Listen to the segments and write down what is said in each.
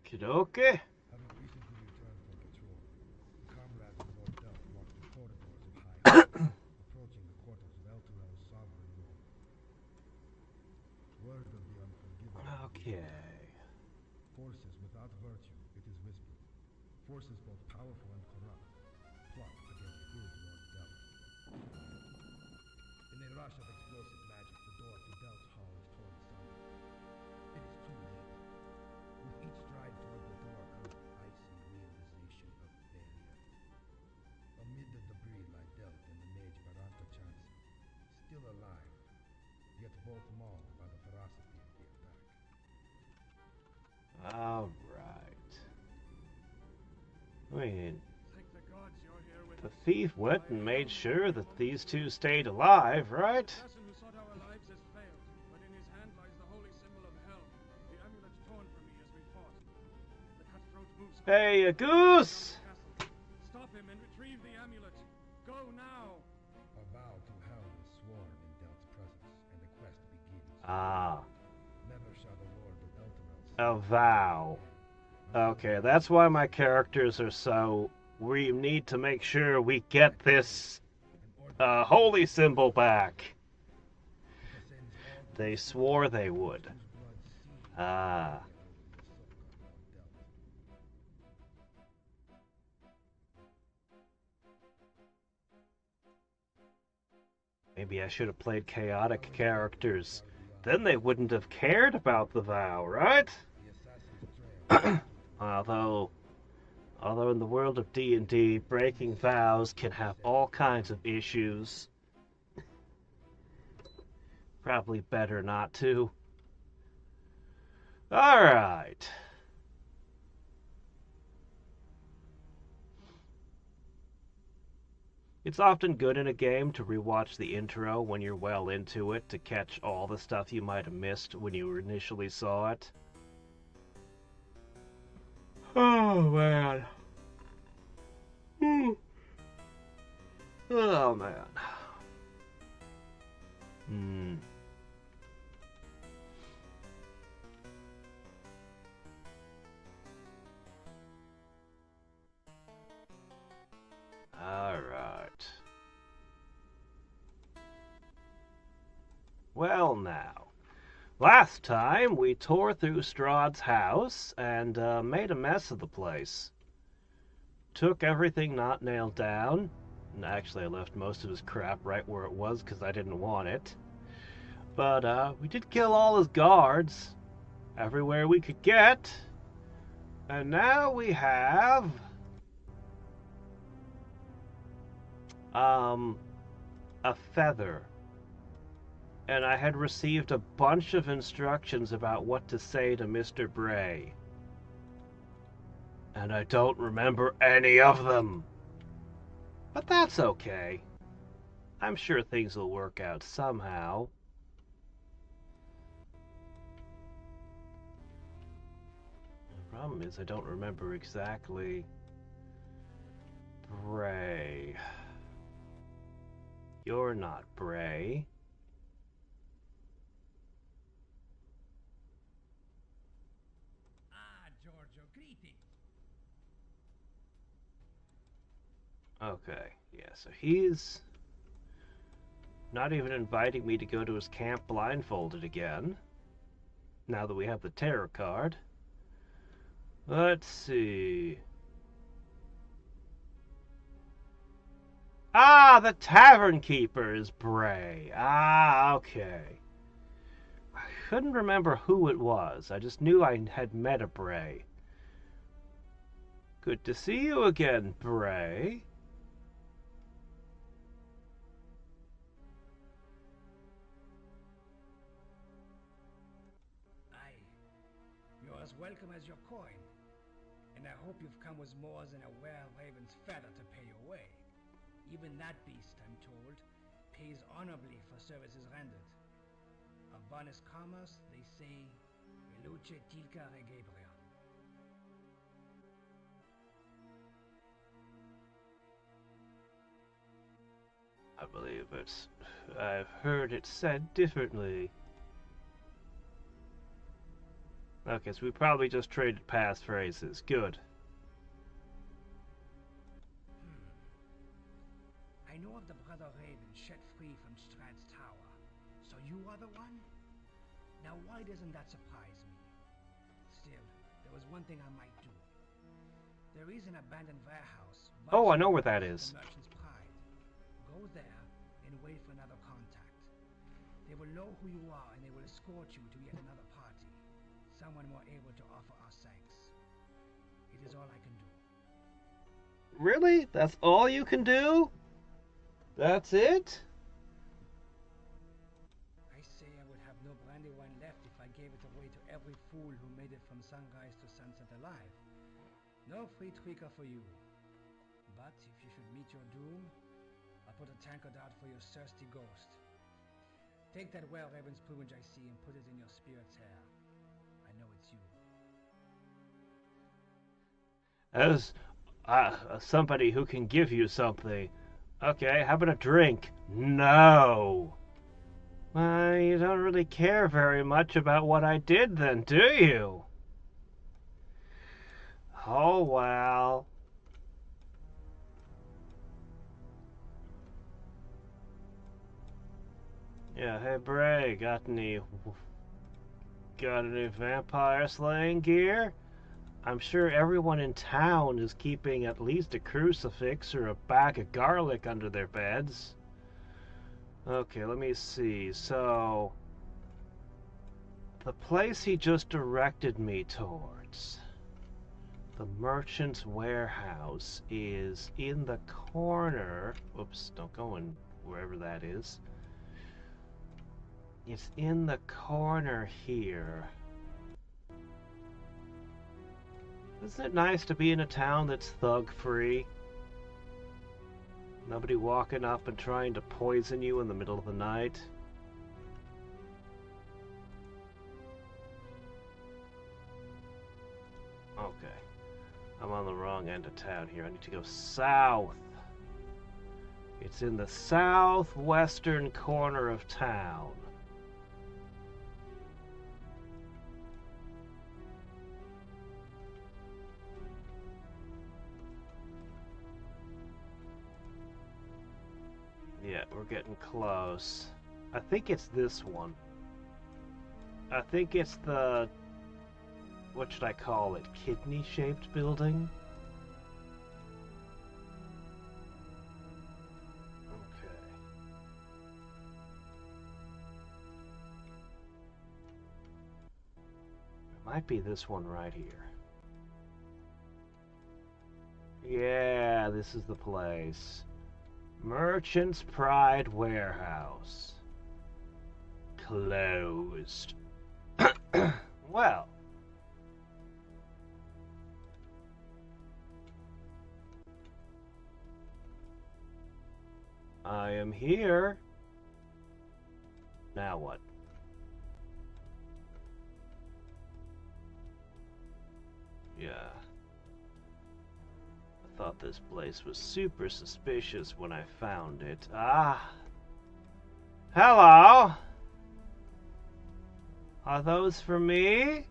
Kidoke? Having recently returned from patrol, comrades of Lord Delp walked the corridors of High Hall, approaching the quarters of Elturel's sovereign lord. Word of the unforgiving had reached Okay. Hadriex. Forces without virtue, it is whispered. Forces both powerful and corrupt, plot against good Lord Delp. In a rush of explosive magic, the door to Delp's hall is torn asunder. It is too late. With each stride toward the door comes the icy realization of failure. Amid the debris lie Delp and the mage Baranta Chansi, still alive, yet both mauled by the ferocity of the attack. Alright. I mean, Thank the gods you're here with the us. thief went and made sure that these two stayed alive, right? The person who sought our lives has failed, but in his hand lies the holy symbol of hell. The amulet torn from me as we fought. The cutthroat moves. Hey, a goose! Stop him and retrieve the amulet. Go now. A vow to hell is sworn in Delp's presence, and the quest begins. Ah, Never shall the Lord of Elturel a vow. Okay, that's why my characters are so... We need to make sure we get this holy symbol back. They swore they would. Ah. Maybe I should have played chaotic characters. Then they wouldn't have cared about the vow, right? Although in the world of D&D, breaking vows can have all kinds of issues. Probably better not to. Alright. It's often good in a game to rewatch the intro when you're well into it to catch all the stuff you might have missed when you initially saw it. Oh, man. Oh, man. Alright. Well, now. Last time, we tore through Strahd's house and made a mess of the place. Took everything not nailed down. And actually, I left most of his crap right where it was because I didn't want it. But we did kill all his guards. Everywhere we could get. And now we have... a feather. And I had received a bunch of instructions about what to say to Mr. Bray. And I don't remember any of them. But that's okay. I'm sure things will work out somehow. The problem is I don't remember exactly... Bray. You're not Bray. Ah, Giorgio, greetings. Okay, yeah, so he's not even inviting me to go to his camp blindfolded again. Now that we have the tarot card. Let's see. Ah, the tavern keeper is Bray. Ah, okay. I couldn't remember who it was. I just knew I had met a Bray. Good to see you again, Bray. Aye. You're as welcome as your coin. And I hope you've come with more than a were-raven's feather to pay your way. Even that beast, I'm told, pays honorably for services rendered. Of bonus commerce, they say, Veluce tilca regebria. I believe it's... I've heard it said differently. Okay, so we probably just traded passphrases. Good. I know of the Brother Raven set free from Strahd's tower. So you are the one? Now why doesn't that surprise me? Still, there was one thing I might do. There is an abandoned warehouse. Oh, I know where that The is. Merchant's Pride. Go there and wait for another contact. They will know who you are and they will escort you to yet another party. Someone more able to offer our thanks. It is all I can do. Really? That's all you can do? That's it? I say I would have no brandywine left if I gave it away to every fool who made it from sunrise to sunset alive. No free tweaker for you. But if you should meet your doom, I'll put a tankard out for your thirsty ghost. Take that whale raven's plumage I see and put it in your spirit's hair. I know it's you. As somebody who can give you something. Okay, how about a drink? No. You don't really care very much about what I did then, do you? Oh, well. Yeah, hey Bray, got any vampire slaying gear? I'm sure everyone in town is keeping at least a crucifix or a bag of garlic under their beds. Okay, let me see. So, the place he just directed me towards, the merchant's warehouse, is in the corner. Oops, don't go in wherever that is. It's in the corner here. Isn't it nice to be in a town that's thug-free? Nobody walking up and trying to poison you in the middle of the night. Okay. I'm on the wrong end of town here. I need to go south. It's in the southwestern corner of town. Yeah, we're getting close. I think it's this one. I think it's the... what should I call it? Kidney-shaped building? Okay. It might be this one right here. Yeah, this is the place. Merchant's Pride Warehouse. Closed. Well. I am here. Now what? Yeah. I thought this place was super suspicious when I found it. Ah! Hello! Are those for me?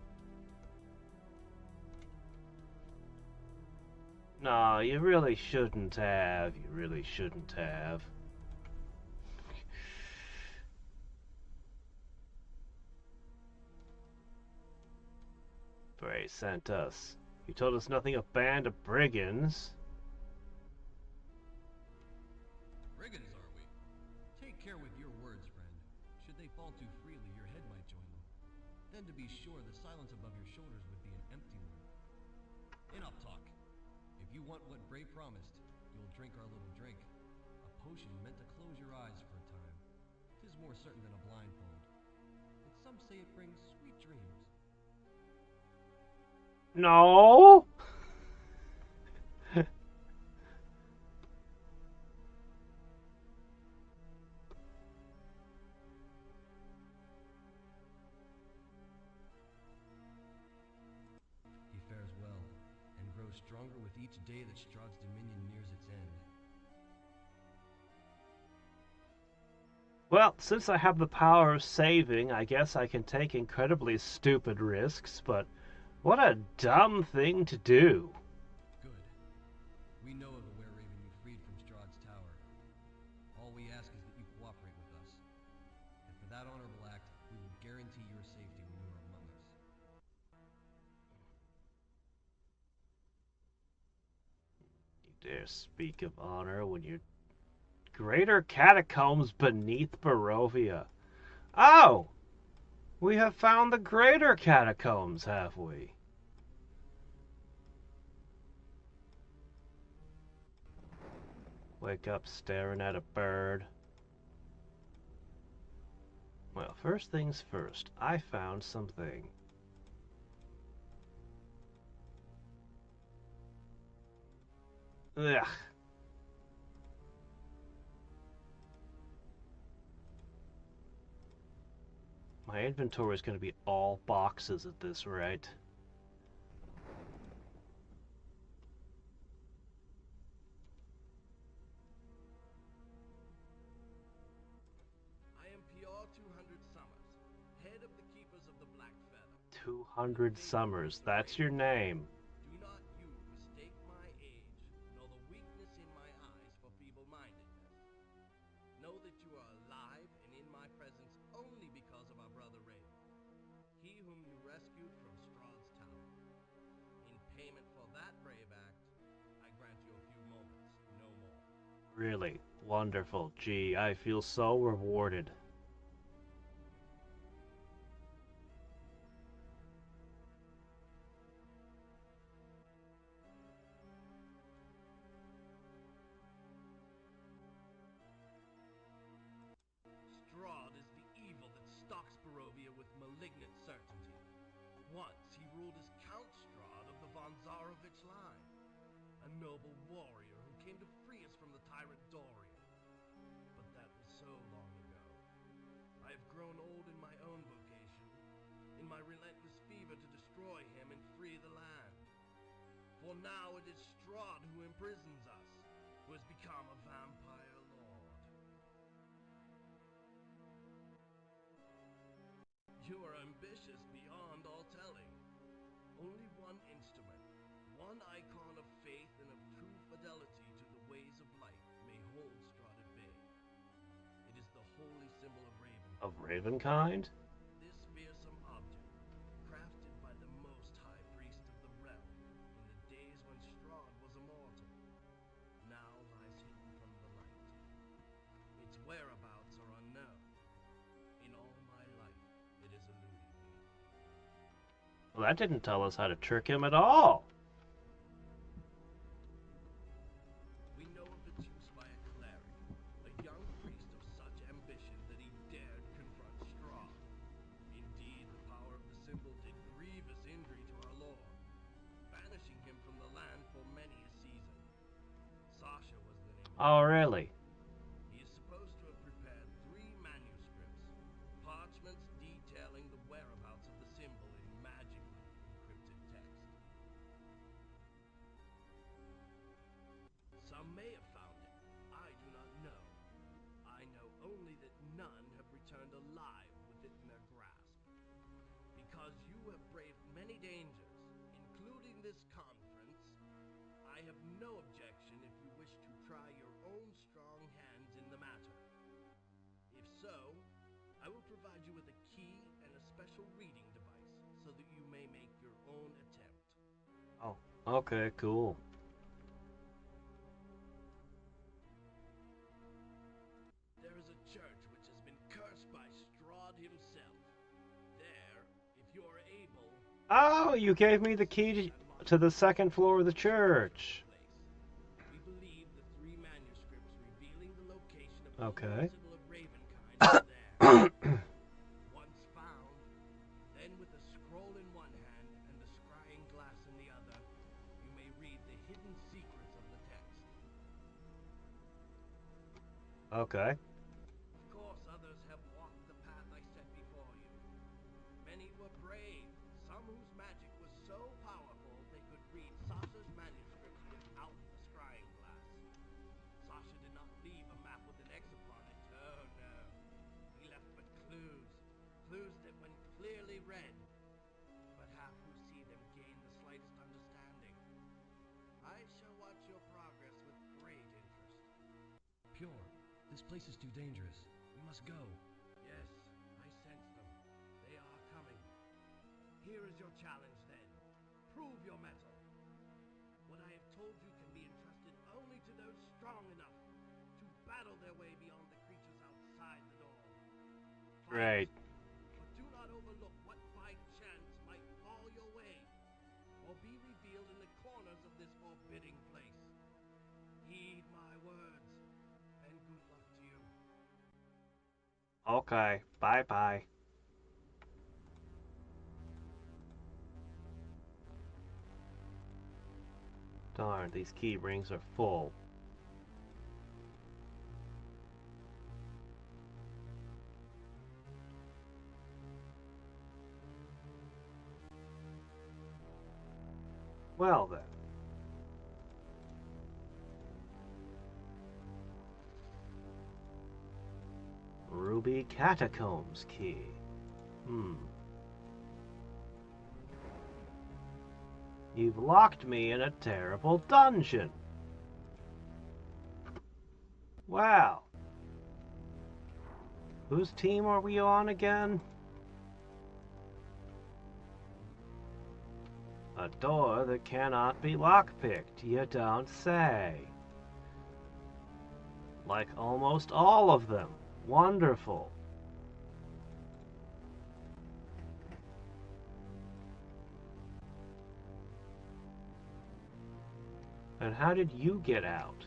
No, you really shouldn't have. You really shouldn't have. Bray sent us. You told us nothing of band of brigands. Brigands, are we? Take care with your words, friend. Should they fall too freely, your head might join them. Then to be sure, the silence above your shoulders would be an empty one. Enough talk. If you want what Bray promised, you'll drink our little drink. A potion meant to close your eyes for a time. 'Tis more certain than a blindfold. But some say it brings sweet dreams. No! He fares well, and grows stronger with each day that Strahd's dominion nears its end. Well, since I have the power of saving, I guess I can take incredibly stupid risks, but what a dumb thing to do. Good. We know of a were-raven you freed from Strahd's tower. All we ask is that you cooperate with us. And for that honorable act, we will guarantee your safety when you are among us. You dare speak of honor when you're greater catacombs beneath Berovia. Oh! We have found the greater catacombs, have we? Wake up staring at a bird. Well, first things first, I found something. Ugh. My inventory is going to be all boxes at this rate. I am Pior 200 Summers, head of the Keepers of the Black Feather. 200 Summers, that's your name. Do not you mistake my age, nor the weakness in my eyes for feeble-mindedness. Know that you are alive and in my presence only because of our brother Raven, he whom you rescued from Strahd's tower. In payment for that brave act, I grant you a few moments, no more. Really wonderful. Gee, I feel so rewarded. Strahd is the evil that stalks Berovia with malignant certainty. Once he ruled as Count Strahd of the von Zarovich line, a noble warrior who came to free us from the tyrant Dorian. But that was so long ago. I have grown old in my own vocation, in my relentless fever to destroy him and free the land. For now it is Strahd who imprisons us, who has become a vampire lord. You are ambitious beyond all telling. Only one instrument, one icon of faith and of true fidelity to the ways of light may hold Strahd at bay. It is the holy symbol of Ravenkind. Of Ravenkind? This fearsome object, crafted by the most high priest of the realm in the days when Strahd was immortal, now lies hidden from the light. Its whereabouts are unknown. In all my life, it has eluded me. Well, that didn't tell us how to trick him at all. We know of its use by a cleric, a young priest of such ambition that he dared confront Strahd. Indeed, the power of the symbol did grievous injury to our lord, banishing him from the land for many a season. Sasha was the name. Oh, really? He is supposed to have prepared 3 manuscripts, parchments detailing the whereabouts of the symbol in magically encrypted text. Some may have found it. I do not know. I know only that none have returned alive with it in their grasp. Because you have braved many dangers, including this conference, I have no objection if you wish to try your own strong hands in the matter. If so, I will provide you with a key and a special reading device so that you may make your own attempt. Oh, okay, cool. There is a church which has been cursed by Strahd himself. There, if you are able... Oh, you gave me the key to the second floor of the church. We believe the 3 manuscripts revealing the location of the Okay. holy symbol of Ravenkind are there. Once found, then with a scroll in one hand and the scrying glass in the other, you may read the hidden secrets of the text. Okay. Of course, others have walked the path I set before you. Many were brave, some whose magic was so powerful they could read Sasha's manuscripts without the scrying glass. Sasha did not leave a map with an X upon it. Oh no. This place is too dangerous. We must go. Yes, I sense them. They are coming. Here is your challenge, then. Prove your mettle. What I have told you can be entrusted only to those strong enough to battle their way beyond the creatures outside the door. Right. But do not overlook what by chance might fall your way, or be revealed in the corners of this forbidding place. Heed my words, and good luck to you. Okay. Bye-bye. Darn, these key rings are full. Well then. Ruby Catacombs key. You've locked me in a terrible dungeon. Wow. Whose team are we on again? A door that cannot be lockpicked, you don't say. Like almost all of them. Wonderful. And how did you get out?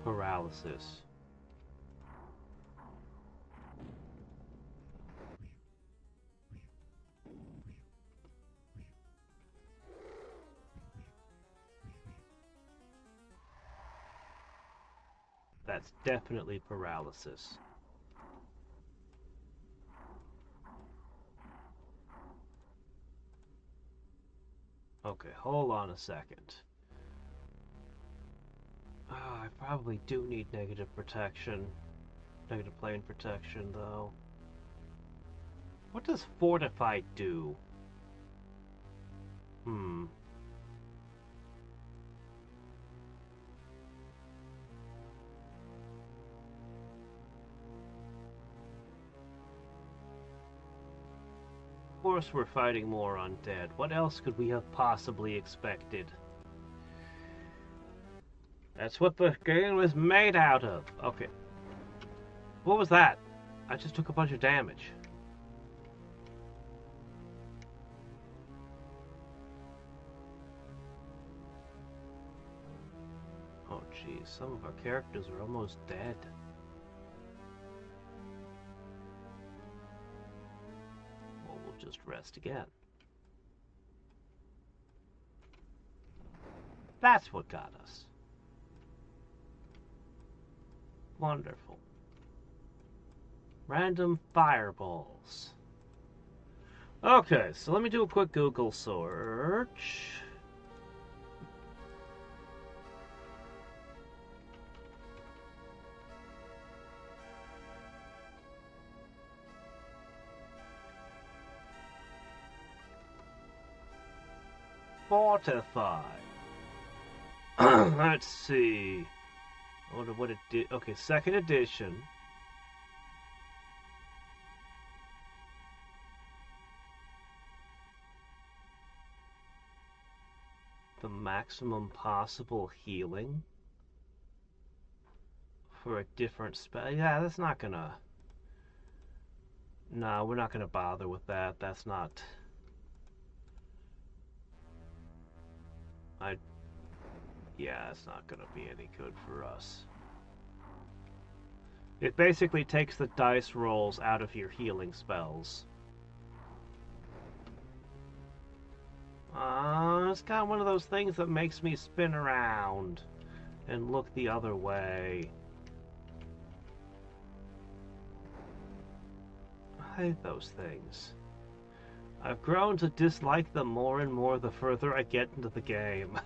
Paralysis. That's definitely paralysis. Okay, hold on a second. I probably do need negative protection. Negative plane protection, though. What does Fortified do? Of course we're fighting more undead. What else could we have possibly expected? That's what the game was made out of. Okay. What was that? I just took a bunch of damage. Oh geez, some of our characters are almost dead. Well, we'll just rest again. That's what got us. Wonderful. Random fireballs. Okay, so let me do a quick Google search. Fortify. Let's see. I wonder what it did. Okay, second edition. The maximum possible healing for a different spell. Yeah, that's not gonna. No, we're not gonna bother with that. That's not. Yeah, it's not gonna be any good for us. It basically takes the dice rolls out of your healing spells. It's kind of one of those things that makes me spin around and look the other way. I hate those things. I've grown to dislike them more and more the further I get into the game.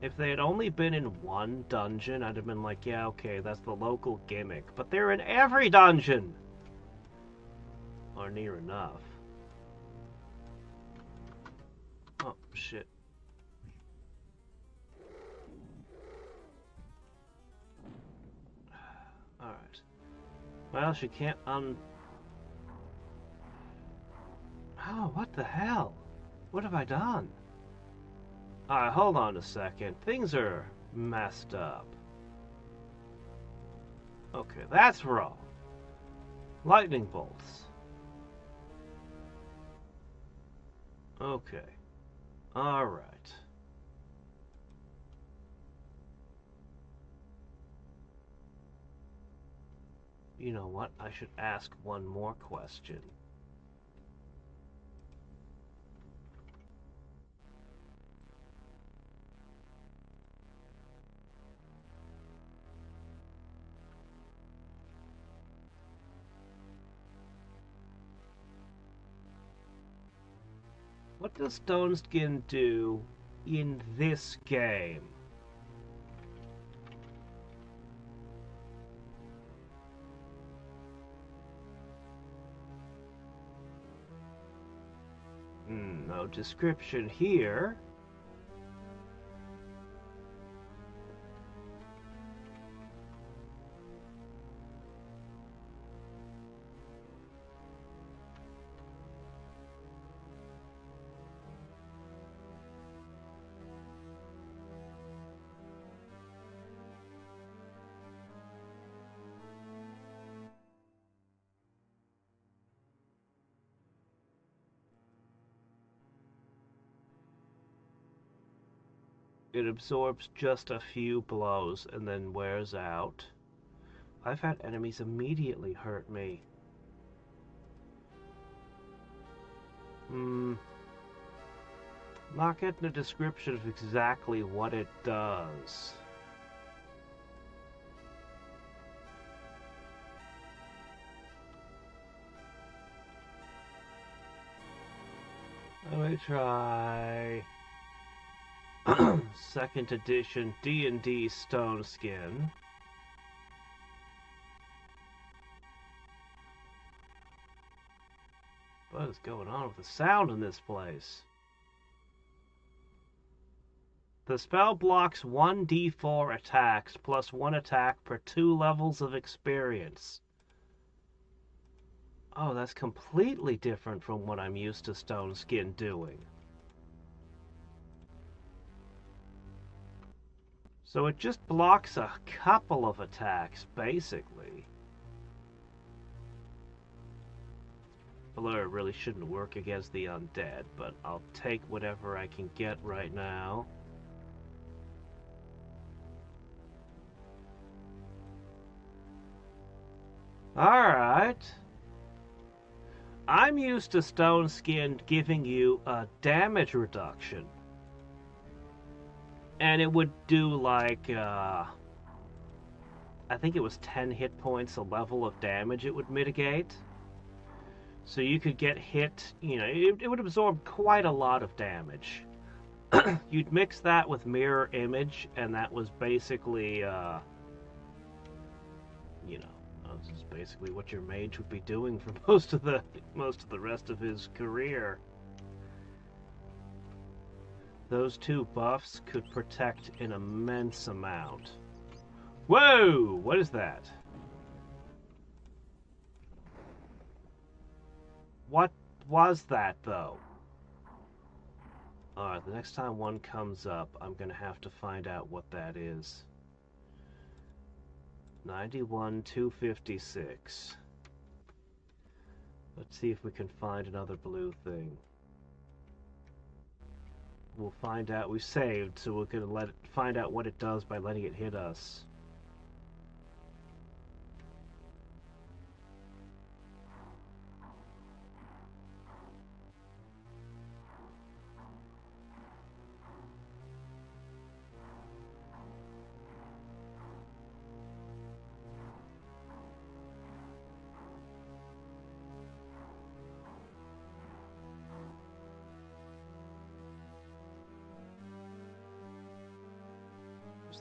If they had only been in one dungeon, I'd have been like, yeah, okay, that's the local gimmick. But they're in every dungeon! Or near enough. Oh, shit. Alright. Well, she can't Oh, what the hell? What have I done? Alright, hold on a second. Things are messed up. Okay, that's wrong. Lightning bolts. Okay. Alright. You know what? I should ask one more question. What does Stone Skin do in this game? No description here. It absorbs just a few blows and then wears out. I've had enemies immediately hurt me. Not getting a description of exactly what it does. Let me try second edition D&D Stone Skin. What is going on with the sound in this place? The spell blocks 1d4 attacks plus 1 attack per 2 levels of experience. Oh, that's completely different from what I'm used to Stone Skin doing. So it just blocks a couple of attacks, basically. Although it really shouldn't work against the undead, but I'll take whatever I can get right now. Alright. I'm used to Stone Skin giving you a damage reduction. And it would do like, I think it was 10 hit points a level of damage it would mitigate. So you could get hit, you know, it would absorb quite a lot of damage. You'd mix that with Mirror Image, and that was basically, you know, this is basically what your mage would be doing for most of the rest of his career. Those two buffs could protect an immense amount. Whoa! What is that? What was that, though? Alright, the next time one comes up, I'm gonna have to find out what that is. 91,256. Let's see if we can find another blue thing. We'll find out. We saved, so we're gonna find out what it does by letting it hit us.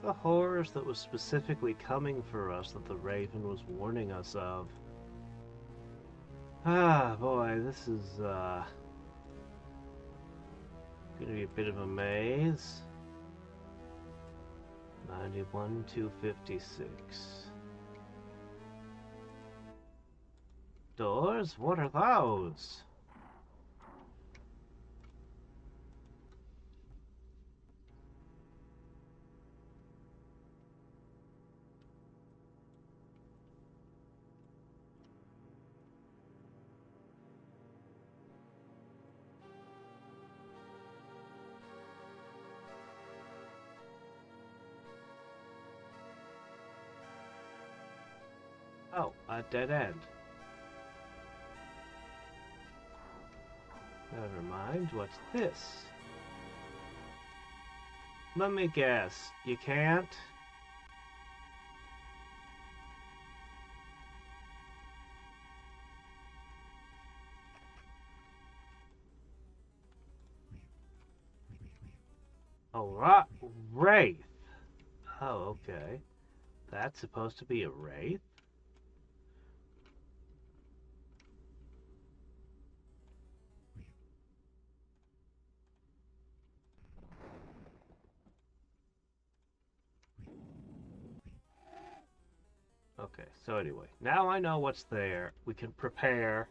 The horrors that was specifically coming for us that the Raven was warning us of. Ah, boy, this is, Gonna be a bit of a maze. 91, 256. Doors? What are those? Oh, a dead end. Never mind, what's this? Let me guess, you can't? Oh, wraith. Oh, okay. That's supposed to be a wraith? Okay, so anyway, now I know what's there. We can prepare.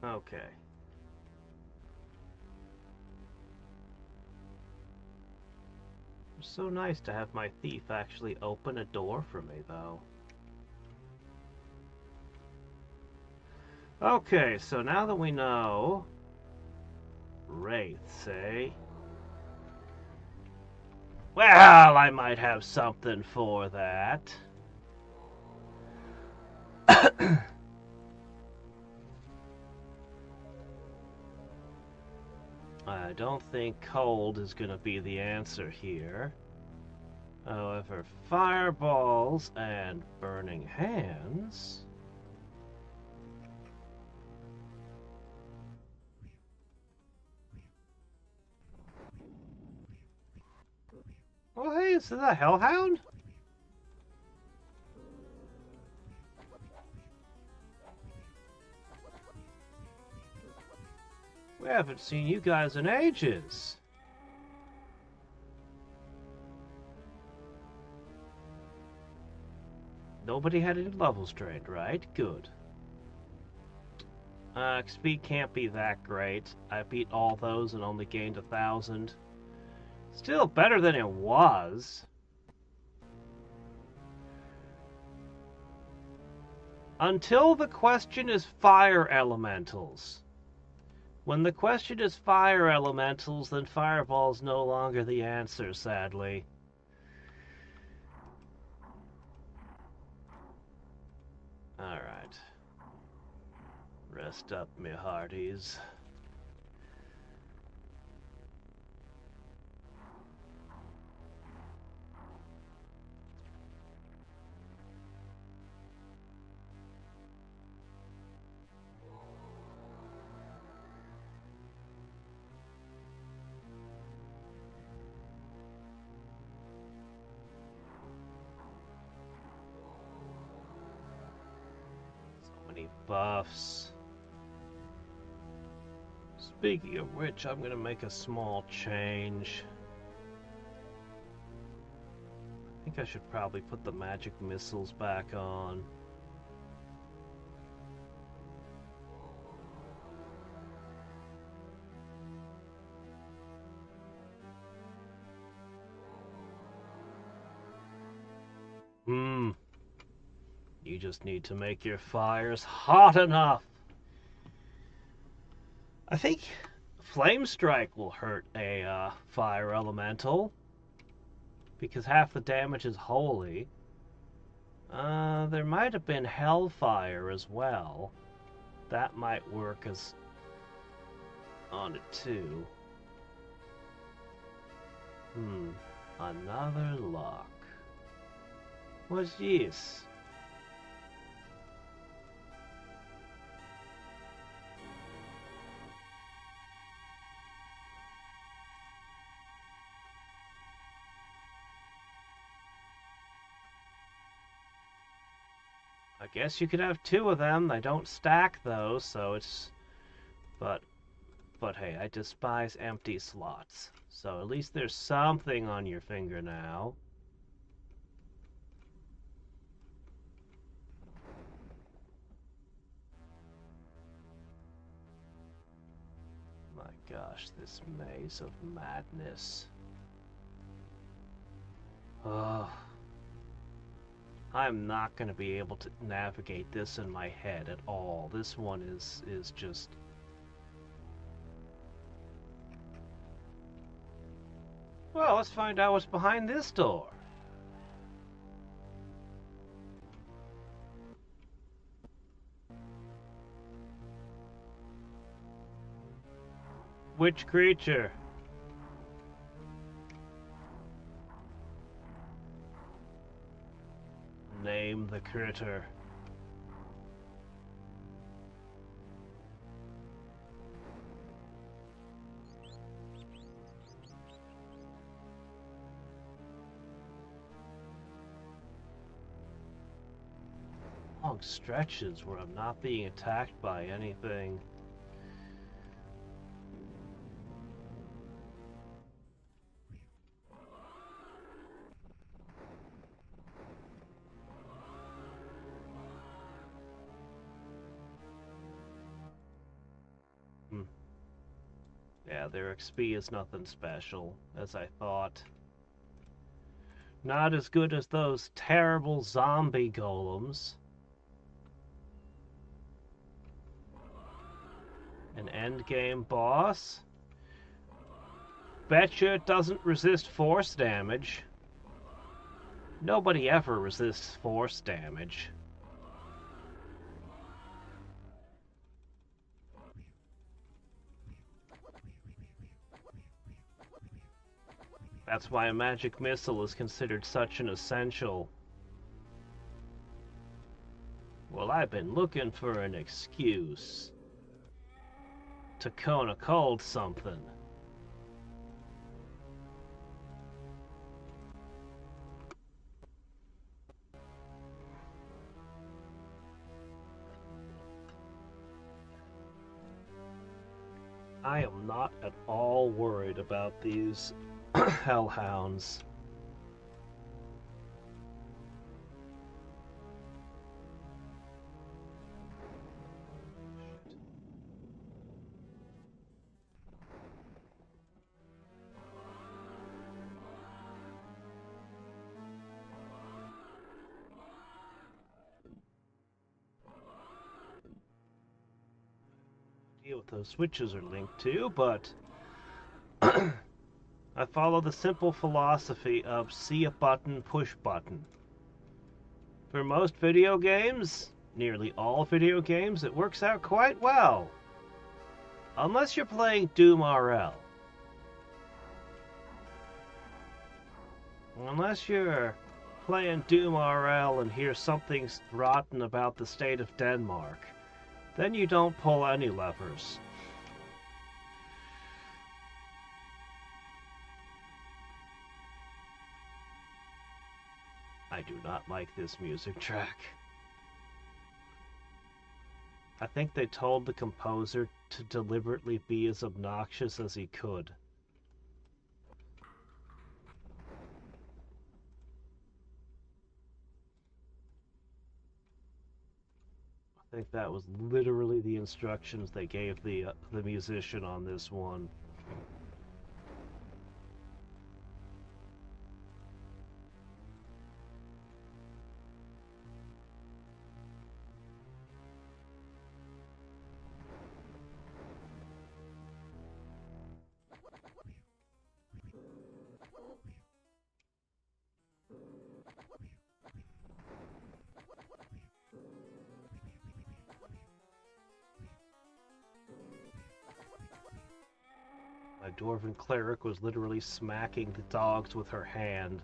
Okay. It's so nice to have my thief actually open a door for me, though. Okay, so now that we know... wraiths, eh? Well, I might have something for that. I don't think cold is going to be the answer here. However, fireballs and burning hands... Oh, hey, is that a hellhound? We haven't seen you guys in ages. Nobody had any levels drained, right? Good. XP can't be that great. I beat all those and only gained 1,000. Still better than it was. Until the question is fire elementals. When the question is fire elementals, then fireball's no longer the answer, sadly. Alright. Rest up, me hearties. Buffs. Speaking of which, I'm gonna make a small change. I think I should probably put the magic missiles back on. You just need to make your fires hot enough. I think Flame Strike will hurt a fire elemental, because half the damage is holy. There might have been Hellfire as well. That might work as on it too. Another lock. What's this? I guess you could have two of them. They don't stack though, so it's... But hey, I despise empty slots. So at least there's something on your finger now. My gosh, this maze of madness. Ugh. I'm not going to be able to navigate this in my head at all. This one is just... Well, let's find out what's behind this door. Which creature? Name the critter. Long stretches where I'm not being attacked by anything. Yeah, their XP is nothing special, as I thought. Not as good as those terrible zombie golems. An endgame boss. Betcha it doesn't resist force damage. Nobody ever resists force damage. That's why a magic missile is considered such an essential. Well, I've been looking for an excuse to cone cold something. I am not at all worried about these hellhounds. What those switches are linked to, but I follow the simple philosophy of see a button, push button. For most video games, nearly all video games, it works out quite well. Unless you're playing Doom RL. Unless you're playing Doom RL and hear something rotten about the state of Denmark, then you don't pull any levers. I do not like this music track. I think they told the composer to deliberately be as obnoxious as he could. I think that was literally the instructions they gave the musician on this one. My dwarven cleric was literally smacking the dogs with her hand.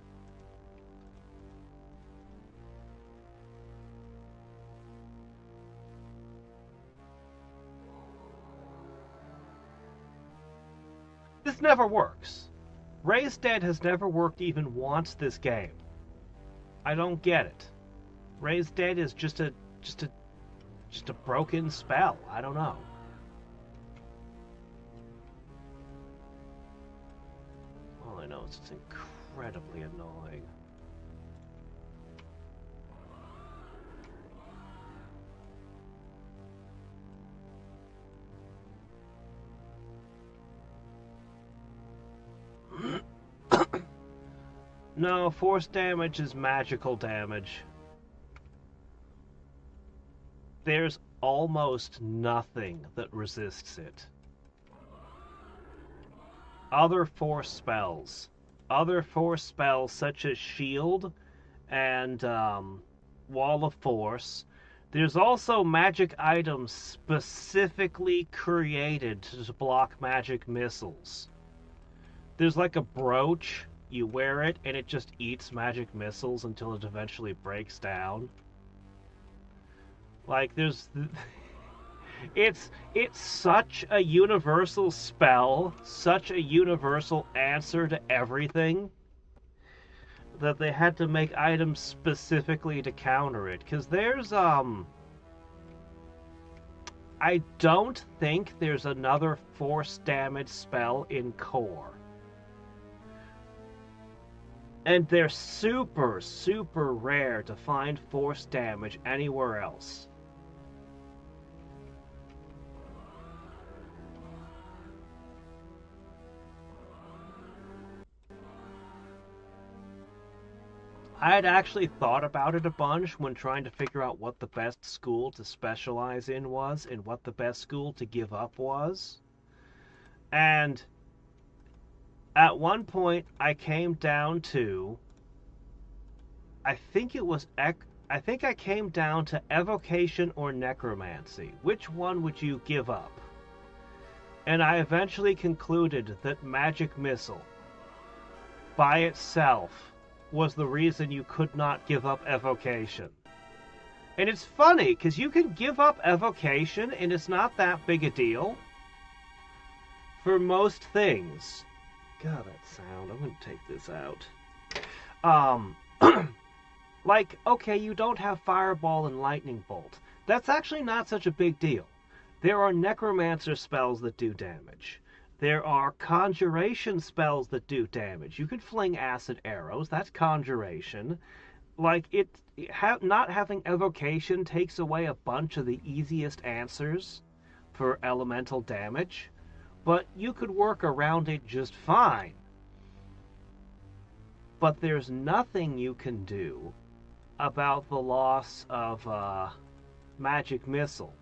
This never works. Raised Dead has never worked even once this game. I don't get it. Raised Dead is just a just a broken spell. I don't know. All I know is it's incredibly annoying. No, force damage is magical damage. There's almost nothing that resists it. Other force spells such as Shield and Wall of Force. There's also magic items specifically created to block magic missiles. There's like a brooch. You wear it, and it just eats magic missiles until it eventually breaks down. Like, there's... It's such a universal spell, such a universal answer to everything, that they had to make items specifically to counter it. Because there's, I don't think there's another force damage spell in core. And they're super, super rare to find force damage anywhere else. I had actually thought about it a bunch when trying to figure out what the best school to specialize in was and what the best school to give up was. And at one point, I came down to, I think I came down to evocation or necromancy. Which one would you give up? And I eventually concluded that magic missile, by itself, was the reason you could not give up evocation. And it's funny, because you can give up evocation, and it's not that big a deal for most things. God, that sound. I'm going to take this out. Like, okay, you don't have Fireball and Lightning Bolt. That's actually not such a big deal. There are Necromancer spells that do damage. There are Conjuration spells that do damage. You could fling acid arrows. That's Conjuration. Like, not having Evocation takes away a bunch of the easiest answers for elemental damage. But you could work around it just fine. But there's nothing you can do about the loss of Magic Missile.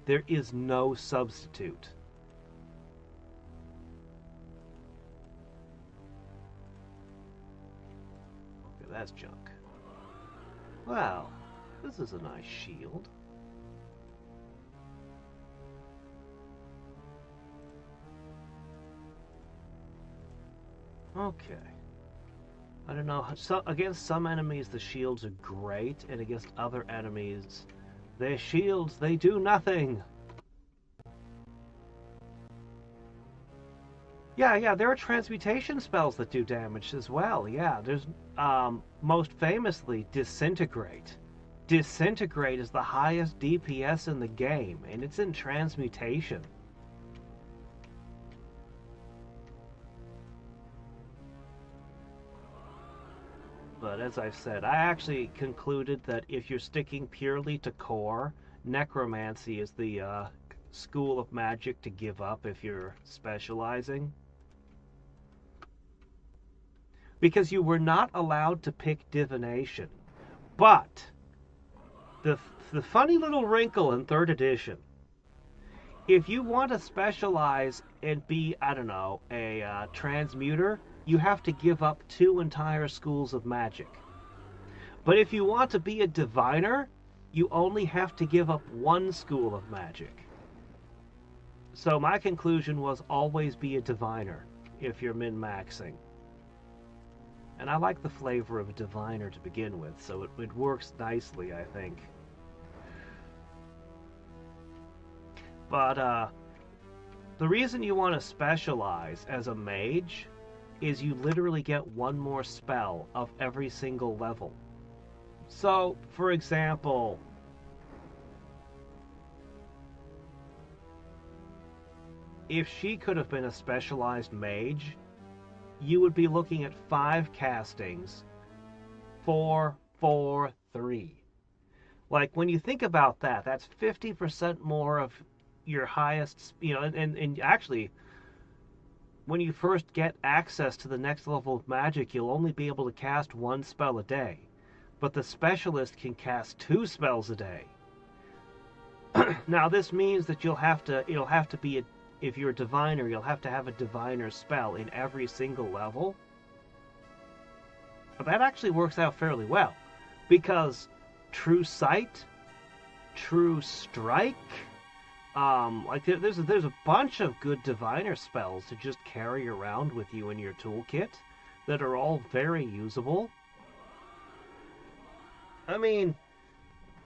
There is no substitute. Okay, that's junk. Well, this is a nice shield. Okay. I don't know. Against some enemies, the shields are great, and against other enemies, their shields, they do nothing. Yeah, there are transmutation spells that do damage as well. Yeah, there's, most famously, Disintegrate. Disintegrate is the highest DPS in the game, and it's in transmutation. But as I've said, I actually concluded that if you're sticking purely to core, Necromancy is the school of magic to give up if you're specializing. Because you were not allowed to pick Divination. But the funny little wrinkle in 3rd edition, if you want to specialize and be, I don't know, a transmuter, you have to give up 2 entire schools of magic. But if you want to be a diviner, you only have to give up 1 school of magic. So my conclusion was always be a diviner if you're min-maxing. And I like the flavor of a diviner to begin with, so it works nicely, I think. But the reason you want to specialize as a mage is you literally get 1 more spell of every single level. So, for example, if she could have been a specialized mage, you would be looking at 5 castings, 4, 4, 3. Like, when you think about that, that's 50% more of your highest, and actually, when you first get access to the next level of magic, you'll only be able to cast 1 spell a day. But the specialist can cast 2 spells a day. Now, this means that it'll have to be, if you're a diviner, you'll have to have a diviner spell in every single level. But that actually works out fairly well, because True Sight, True Strike, there's a bunch of good diviner spells to just carry around with you in your toolkit that are all very usable. I mean,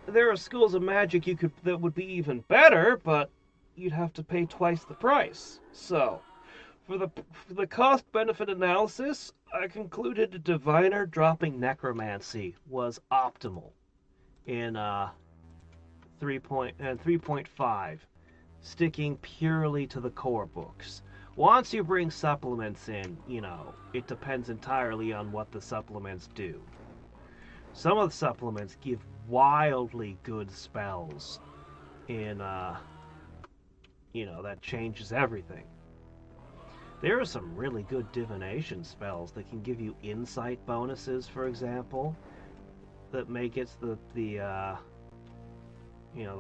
there are schools of magic that would be even better, but you'd have to pay twice the price. So, for the cost-benefit analysis, I concluded a diviner dropping necromancy was optimal in 3.5, sticking purely to the core books. Once you bring supplements in, it depends entirely on what the supplements do. Some of the supplements give wildly good spells in, that changes everything. There are some really good divination spells that can give you insight bonuses, for example, that make it the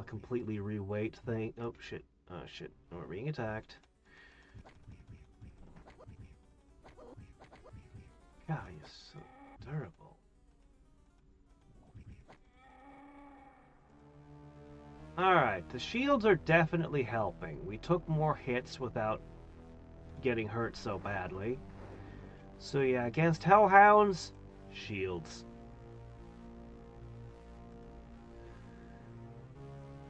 completely reweight thing. Oh, shit. Oh, shit. We're being attacked. God, you're so terrible. Alright, the shields are definitely helping. We took more hits without getting hurt so badly. So yeah, against hellhounds, shields.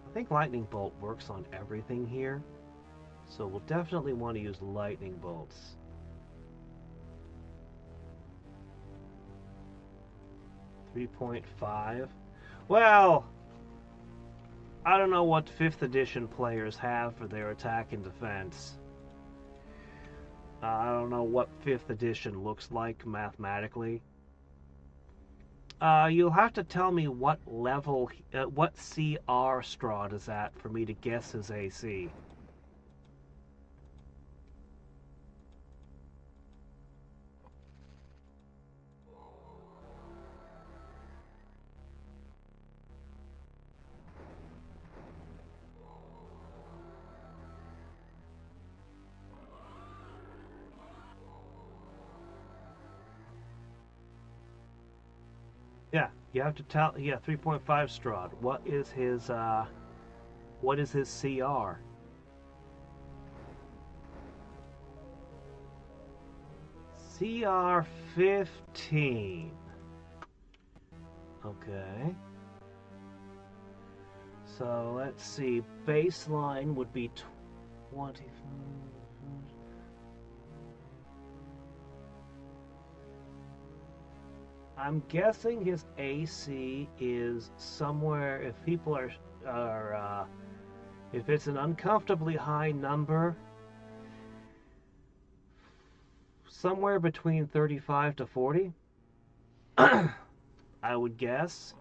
I think lightning bolt works on everything here, so we'll definitely want to use lightning bolts. .5. Well, I don't know what 5th edition players have for their attack and defense. I don't know what 5th edition looks like mathematically. You'll have to tell me what level, what CR Strahd is at for me to guess his AC. Yeah, you have to tell. Yeah, 3.5 Strahd. What is his CR? CR 15. Okay. So let's see. Baseline would be 20. I'm guessing his AC is somewhere, if people are if it's an uncomfortably high number, somewhere between 35 to 40, I would guess.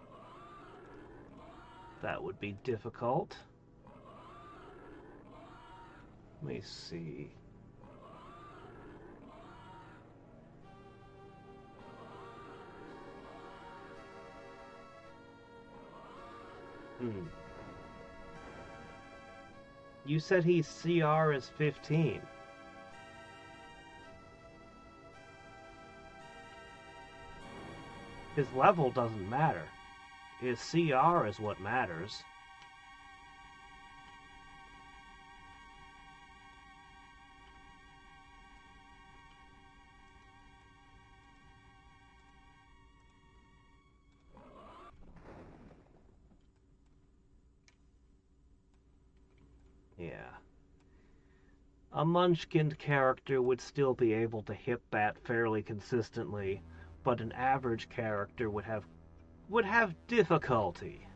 That would be difficult. Let me see. You said his CR is 15. His level doesn't matter. His CR is what matters. Yeah. A Munchkin character would still be able to hit that fairly consistently, but an average character would have difficulty.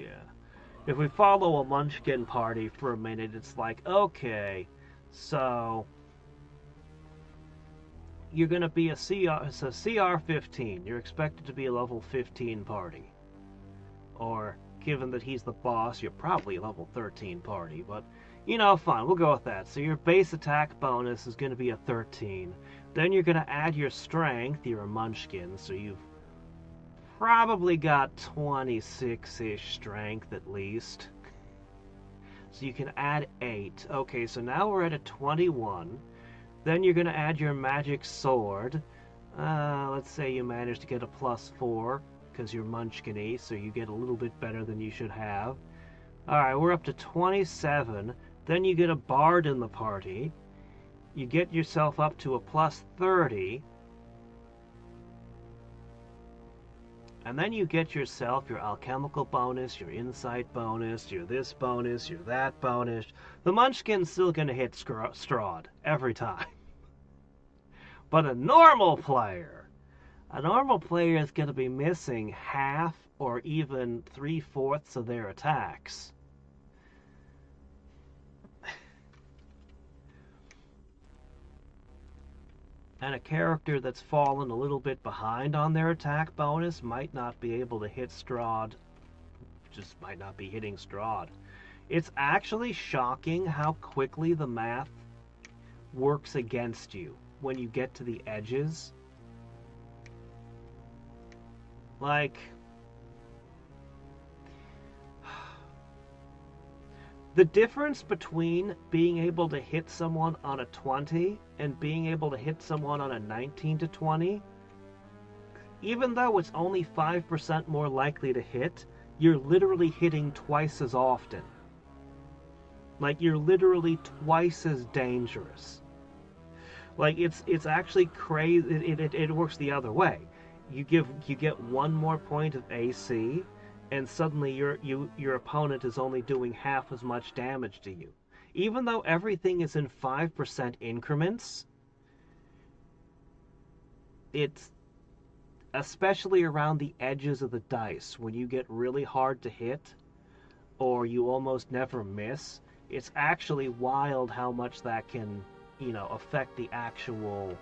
Yeah. If we follow a Munchkin party for a minute, it's like, okay, so you're going to be it's a CR 15. You're expected to be a level 15 party. Or, given that he's the boss, you're probably a level 13 party, but, you know, fine, we'll go with that. So your base attack bonus is going to be a 13. Then you're going to add your strength, you're a Munchkin, so you've probably got 26-ish strength at least. So you can add 8. Okay, so now we're at a 21. Then you're going to add your magic sword. Let's say you manage to get a +4 because you're Munchkin-y, so you get a little bit better than you should have. Alright, we're up to 27. Then you get a bard in the party. You get yourself up to a +30. And then you get yourself your alchemical bonus, your insight bonus, your this bonus, your that bonus. The Munchkin's still going to hit Strahd every time. But a normal player is going to be missing half or even 3/4 of their attacks. And a character that's fallen a little bit behind on their attack bonus might not be able to hit Strahd, just might not be hitting Strahd. It's actually shocking how quickly the math works against you when you get to the edges. Like, the difference between being able to hit someone on a 20 and being able to hit someone on a 19 to 20, even though it's only 5% more likely to hit, you're literally hitting twice as often. Like, you're literally twice as dangerous. Like, it's actually crazy. It works the other way. You get 1 more point of AC, and suddenly your opponent is only doing half as much damage to you. Even though everything is in 5% increments, it's especially around the edges of the dice when you get really hard to hit or you almost never miss. It's actually wild how much that can, you know, affect the actual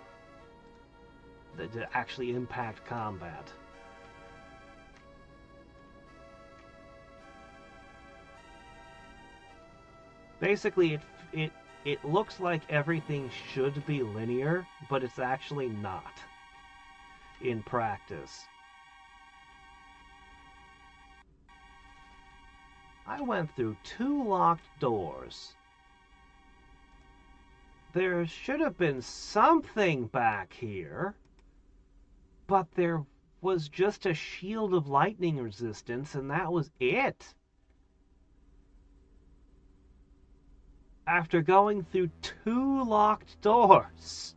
to actually impact combat. Basically, it looks like everything should be linear, but it's actually not in practice. I went through 2 locked doors. There should have been something back here, but there was just a shield of lightning resistance, and that was it. After going through 2 locked doors,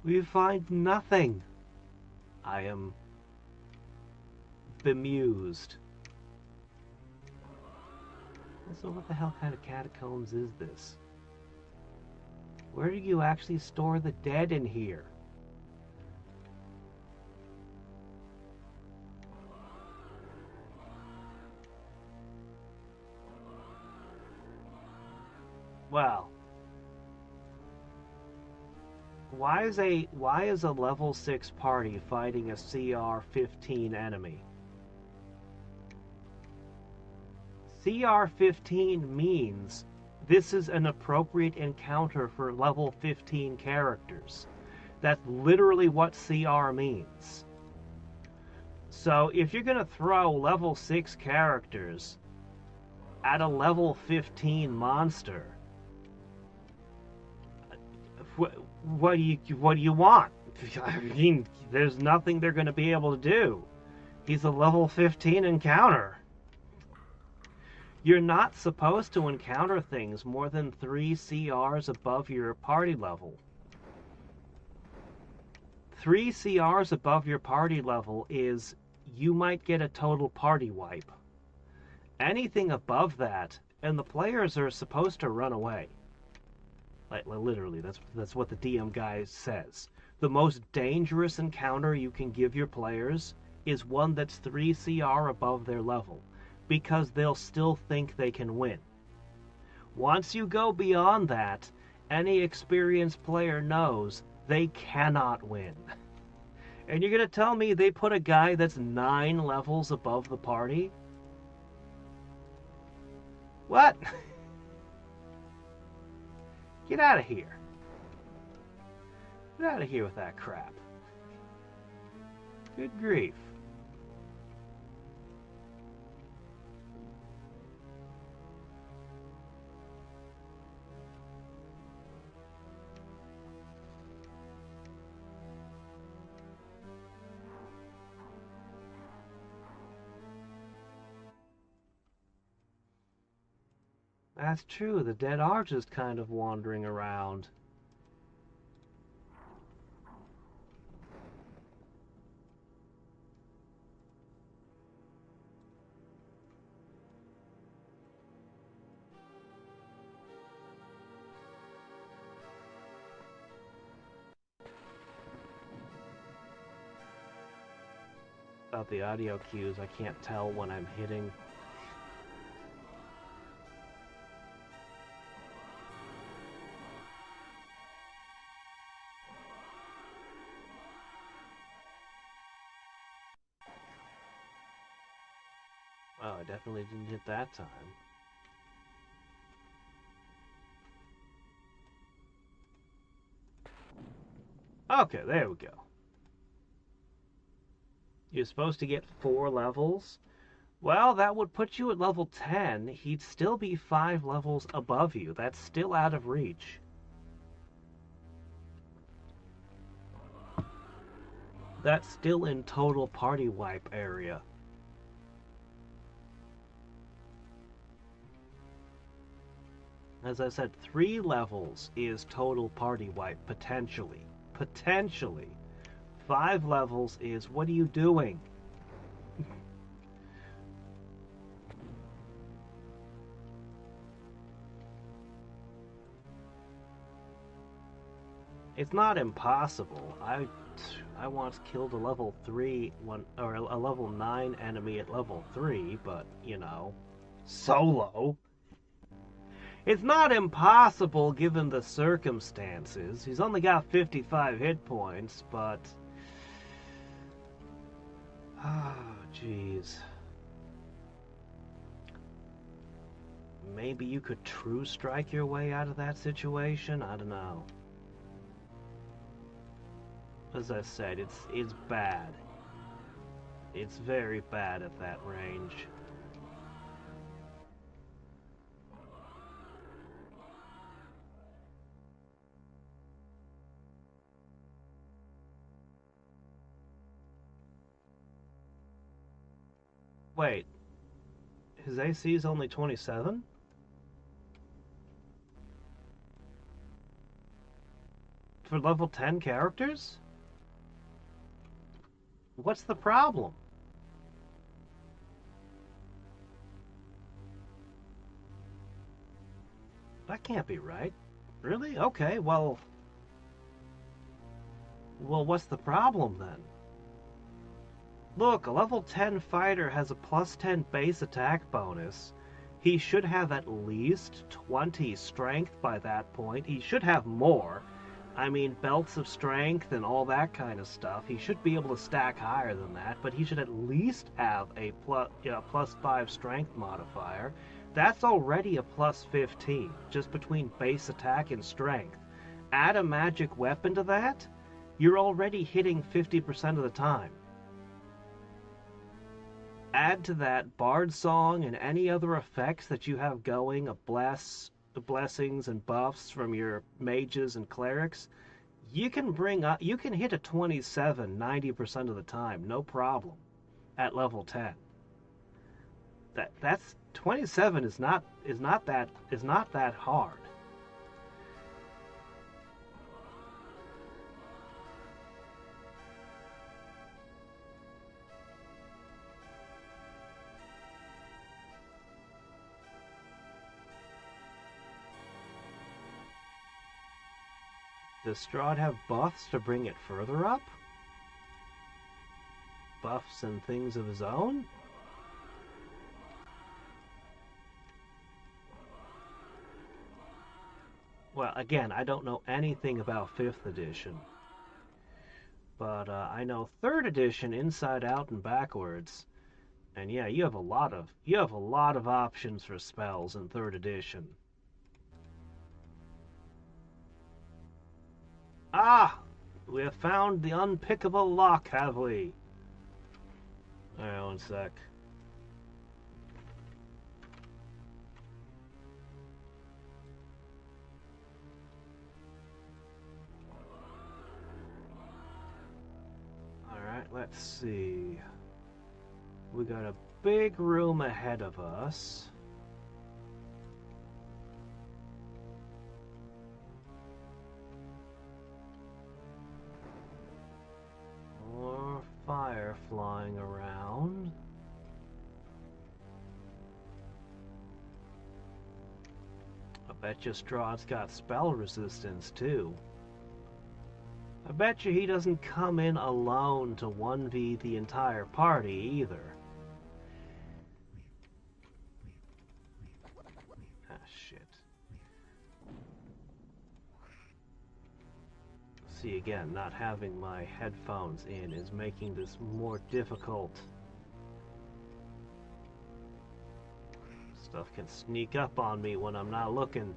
we find nothing. I am bemused. So what the hell kind of catacombs is this? Where do you actually store the dead in here? Well, why is a level 6 party fighting a CR 15 enemy? CR 15 means this is an appropriate encounter for level 15 characters. That's literally what CR means. So if you're going to throw level 6 characters at a level 15 monster, what do you want? I mean, there's nothing they're going to be able to do. He's a level 15 encounter. You're not supposed to encounter things more than 3 CRs above your party level. 3 CRs above your party level is you might get a total party wipe. Anything above that, and the players are supposed to run away. Like, literally, that's what the DM guy says. The most dangerous encounter you can give your players is one that's 3 CR above their level, because they'll still think they can win. Once you go beyond that, any experienced player knows they cannot win. And you're going to tell me they put a guy that's 9 levels above the party? What? Get out of here. Get out of here with that crap. Good grief. That's true, the dead are just kind of wandering around. About the audio cues, I can't tell when I'm hitting. Well, I definitely didn't hit that time. Okay, there we go. You're supposed to get 4 levels. Well, that would put you at level 10. He'd still be 5 levels above you. That's still out of reach. That's still in total party wipe area. As I said, 3 levels is total party wipe, potentially. Potentially. 5 levels is, what are you doing? It's not impossible. I once killed a level 3 or a level 9 enemy at level 3, but you know, solo. It's not impossible given the circumstances. He's only got 55 hit points, but oh, jeez. Maybe you could true strike your way out of that situation? I don't know. As I said, it's bad. It's very bad at that range. Wait, his AC is only 27? For level 10 characters? What's the problem? That can't be right. Really? Okay, well, what's the problem then? Look, a level 10 fighter has a plus 10 base attack bonus. He should have at least 20 strength by that point. He should have more. I mean, belts of strength and all that kind of stuff. He should be able to stack higher than that, but he should at least have a plus 5 strength modifier. That's already a plus 15, just between base attack and strength. Add a magic weapon to that, you're already hitting 50% of the time. Add to that Bard Song and any other effects that you have going, the blessings and buffs from your mages and clerics, you can hit a 27 90% of the time, no problem, at level 10. That's 27 is not that hard. Does Strahd have buffs to bring it further up? buffs and things of his own? Well, again, I don't know anything about 5th edition. But I know 3rd edition inside out and backwards. And yeah, you have a lot of options for spells in 3rd edition. Ah! We have found the unpickable lock, have we? Alright, one sec. Alright, let's see. We got a big room ahead of us. More fire flying around. I bet you Strahd's got spell resistance too. I bet you he doesn't come in alone to 1v the entire party either. Ah, shit. See, again, not having my headphones in is making this more difficult. Stuff can sneak up on me when I'm not looking.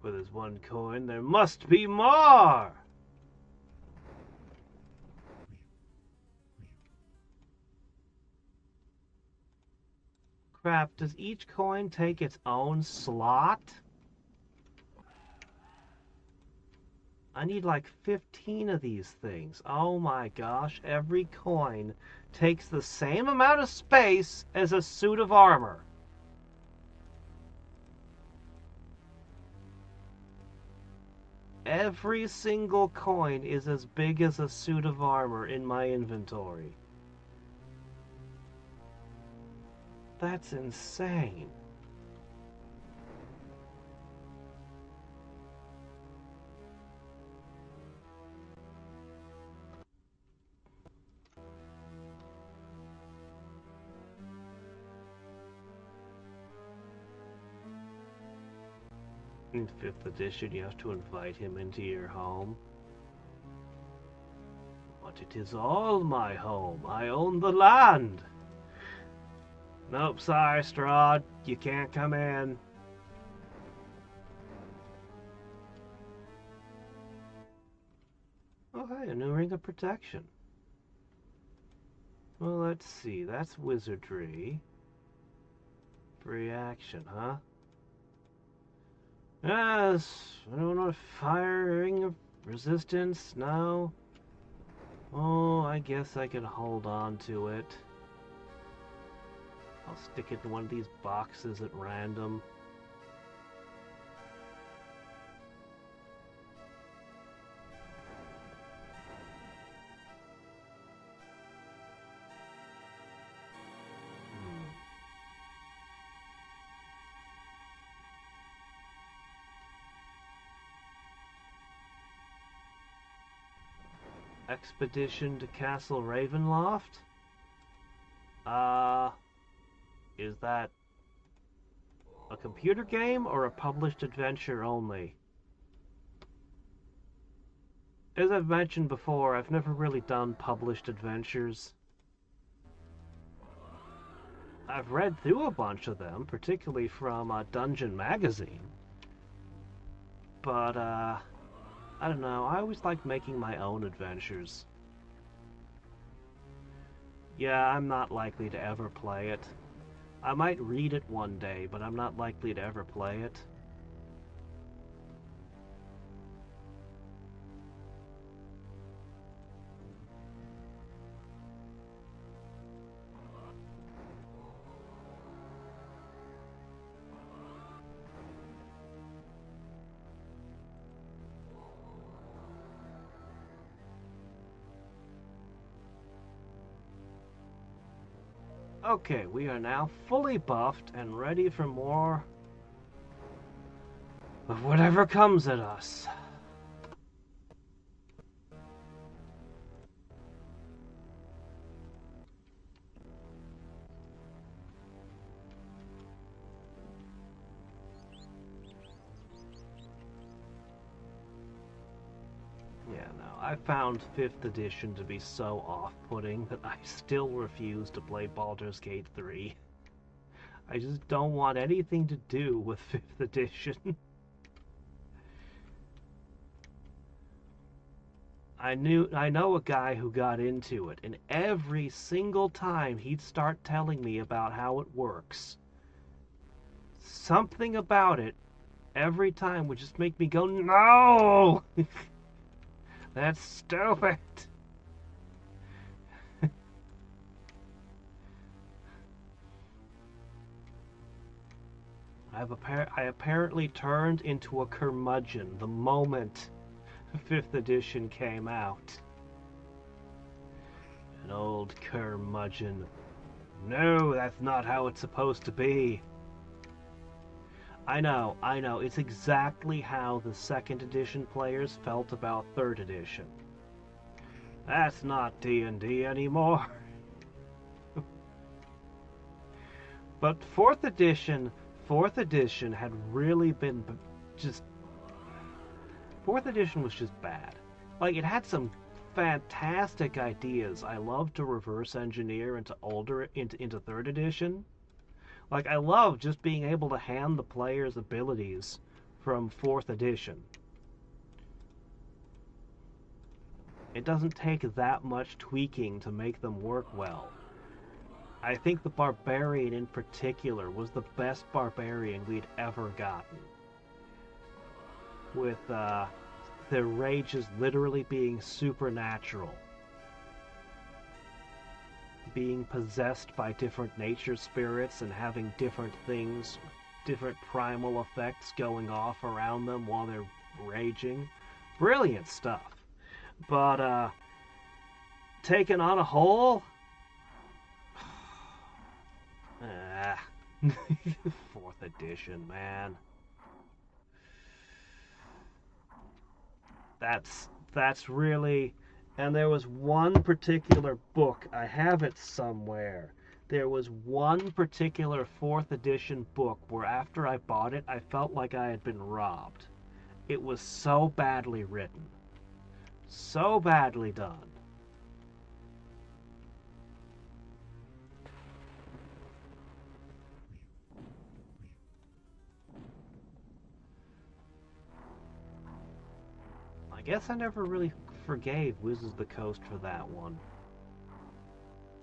Where there's one coin, there must be more! Crap, does each coin take its own slot? I need like 15 of these things. Oh my gosh, every coin takes the same amount of space as a suit of armor. Every single coin is as big as a suit of armor in my inventory. That's insane. In 5th edition, you have to invite him into your home. But it is all my home. I own the land. Nope, sorry, Strahd. You can't come in. Oh, hey, a new ring of protection. Well, let's see. That's wizardry. Free action, huh? Yes, I don't know, fire ring of resistance, no. Oh, I guess I can hold on to it. I'll stick it in one of these boxes at random. Expedition to Castle Ravenloft? Is that a computer game or a published adventure only? As I've mentioned before, I've never really done published adventures. I've read through a bunch of them, particularly from Dungeon Magazine. But, I don't know, I always like making my own adventures. Yeah, I'm not likely to ever play it. I might read it one day, but I'm not likely to ever play it. Okay, we are now fully buffed and ready for more of whatever comes at us. I found 5th edition to be so off-putting that I still refuse to play Baldur's Gate 3. I just don't want anything to do with 5th edition. I know a guy who got into it, and every single time he'd start telling me about how it works. Something about it every time would just make me go, no! That's stupid! I apparently turned into a curmudgeon the moment 5th edition came out. An old curmudgeon. No, that's not how it's supposed to be. I know, it's exactly how the 2nd edition players felt about 3rd edition. That's not D&D anymore. But 4th edition had really been just... 4th edition was just bad. Like, it had some fantastic ideas. I love to reverse engineer into 3rd edition. Like, I love just being able to hand the players abilities from 4th edition. It doesn't take that much tweaking to make them work well. I think the Barbarian in particular was the best Barbarian we'd ever gotten. With their rages literally being supernatural. Being possessed by different nature spirits and having different things, different primal effects going off around them while they're raging. Brilliant stuff. But, taken on a whole... 4th edition, man. That's really... And there was one particular book, I have it somewhere. There was one particular 4th edition book where after I bought it, I felt like I had been robbed. It was so badly written. So badly done. I guess I never really forgave Wizards of the Coast for that one.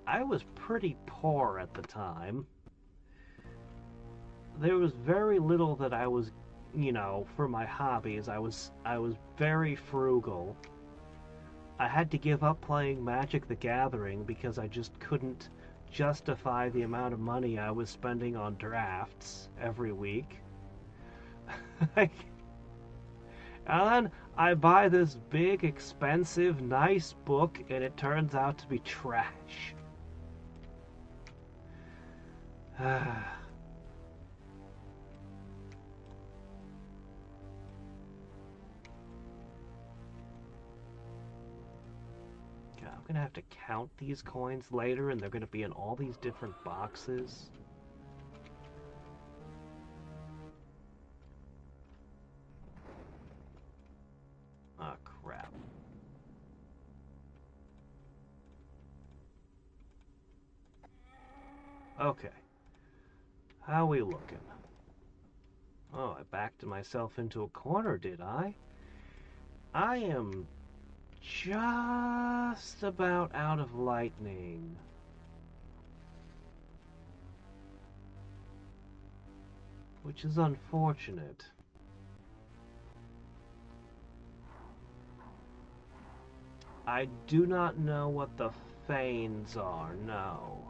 I was pretty poor at the time. There was very little that I was, for my hobbies. I was very frugal. I had to give up playing Magic the Gathering because I just couldn't justify the amount of money I was spending on drafts every week. And then I buy this big, expensive, nice book, and it turns out to be trash. God, I'm gonna have to count these coins later, and they're gonna be in all these different boxes. Oh, crap. Okay. How we looking? Oh, I backed myself into a corner, did I? I am just about out of lightning. Which is unfortunate. I do not know what the feigns are, no.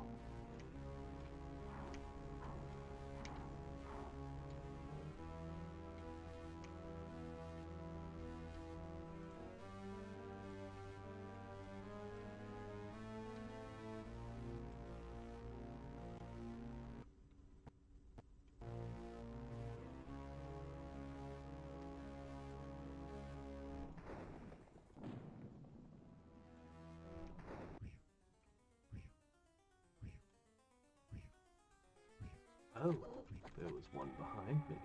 Oh, there was one behind me.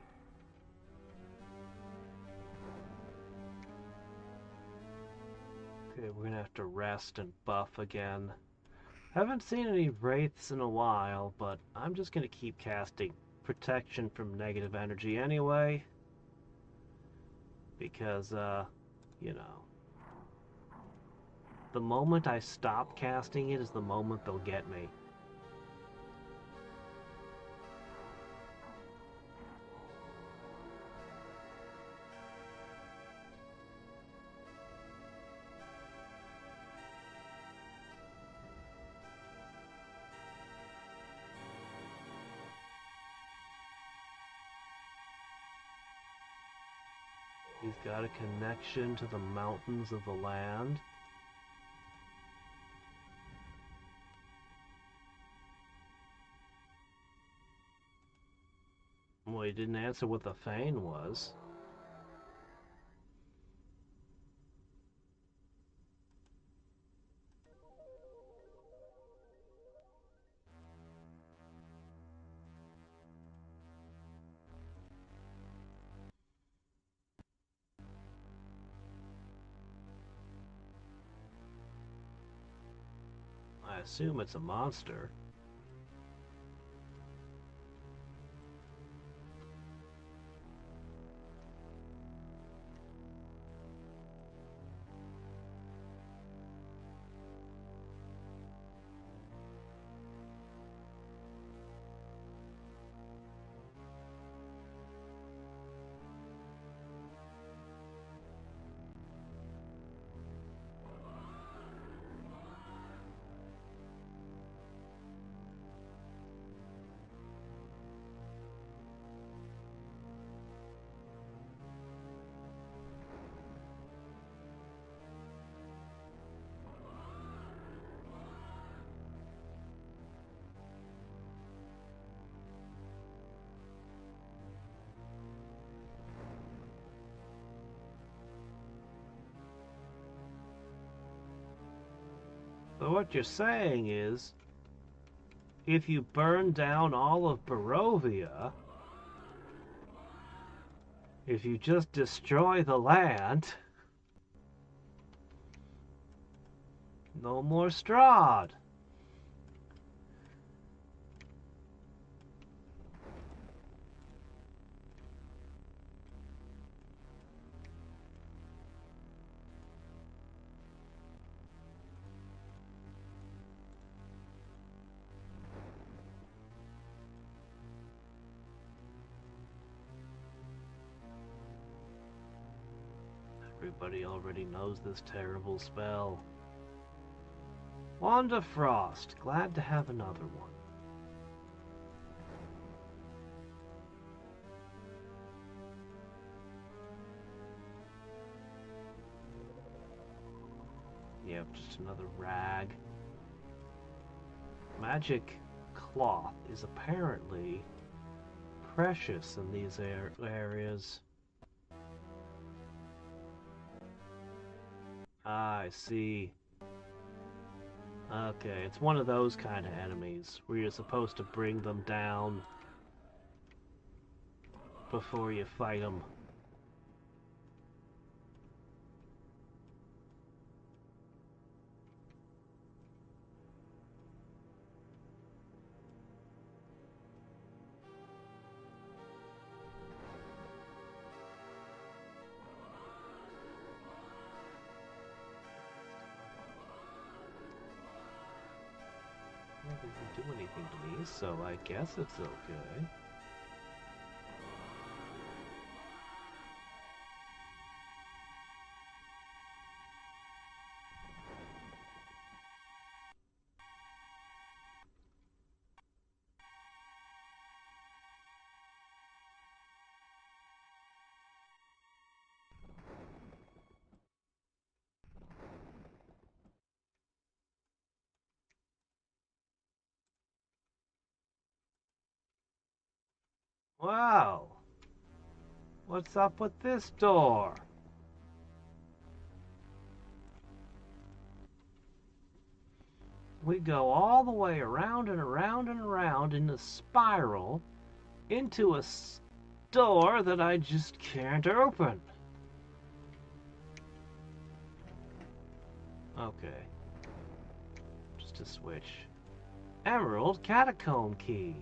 we're gonna have to rest and buff again. Haven't seen any wraiths in a while, but I'm just gonna keep casting protection from negative energy anyway. Because, you know, the moment I stop casting it is the moment they'll get me. He's got a connection to the mountains of the land. Well, he didn't answer what the Fane was. I assume it's a monster. So what you're saying is, if you burn down all of Berovia, if you just destroy the land, no more Strahd. Everybody already knows this terrible spell. Wand of Frost. Glad to have another one. Yep, just another rag. Magic cloth is apparently precious in these areas. I see. Okay, it's one of those kind of enemies where you're supposed to bring them down before you fight them. It didn't do anything to me, so I guess it's okay. Wow! What's up with this door? We go all the way around and around and around in a spiral into a door that I just can't open. Okay. Just to switch. Emerald Catacomb Key.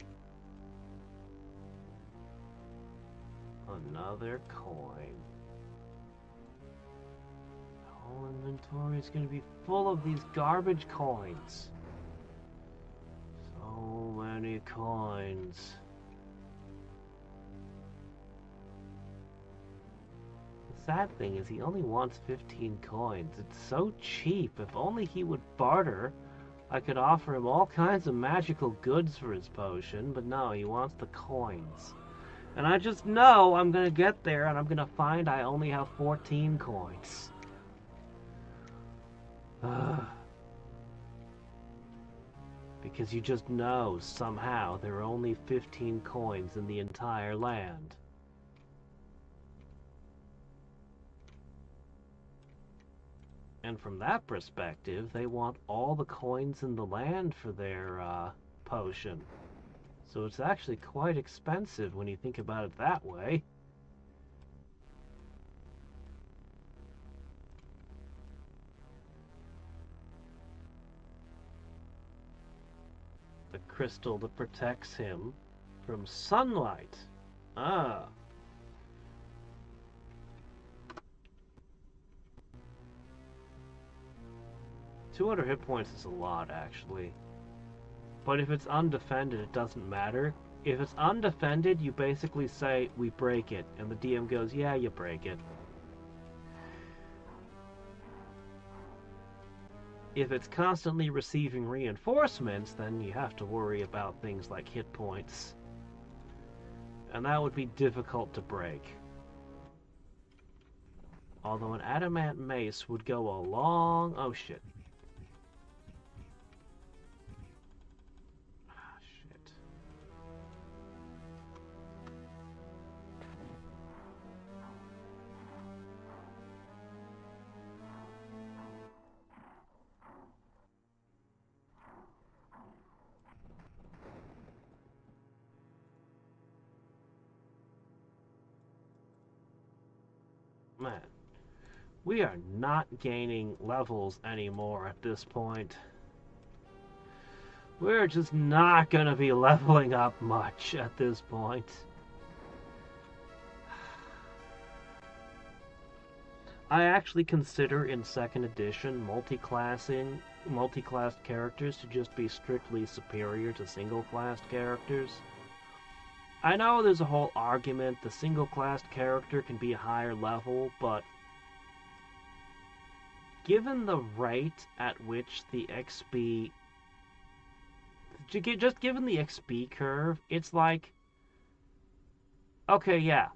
Another coin. The whole inventory is going to be full of these garbage coins. So many coins. The sad thing is he only wants 15 coins. It's so cheap. If only he would barter, I could offer him all kinds of magical goods for his potion, but no, he wants the coins. And I just know I'm going to get there and I'm going to find I only have 14 coins. Because you just know somehow there are only 15 coins in the entire land. And from that perspective, they want all the coins in the land for their potion. So it's actually quite expensive when you think about it that way. The crystal that protects him from sunlight. Ah. 200 hit points is a lot, actually. But if it's undefended, it doesn't matter. If it's undefended, you basically say, we break it. And the DM goes, yeah, you break it. If it's constantly receiving reinforcements, then you have to worry about things like hit points. And that would be difficult to break. Although an adamant mace would go a long... Oh, shit. Man, we are not gaining levels anymore at this point. We're just not going to be leveling up much at this point. I actually consider in 2nd edition multi-classed characters to just be strictly superior to single-classed characters. I know there's a whole argument the single-classed character can be a higher level, but given the rate at which the XP... Just given the XP curve, it's like... Okay, yeah.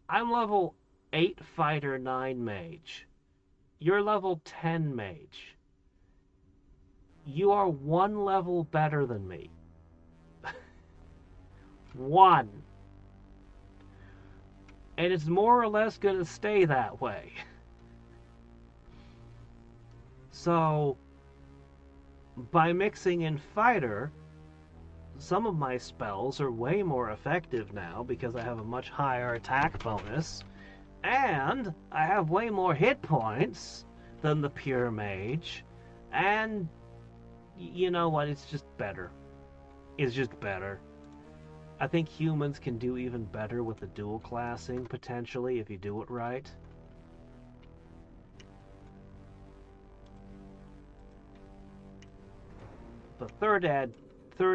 I'm level 8 fighter 9 mage. You're level 10 mage. You are 1 level better than me. 1. And it's more or less going to stay that way. So, by mixing in fighter, some of my spells are way more effective now because I have a much higher attack bonus, and I have way more hit points than the pure mage, and you know what, it's just better. It's just better. I think humans can do even better with the dual classing, potentially, if you do it right. The third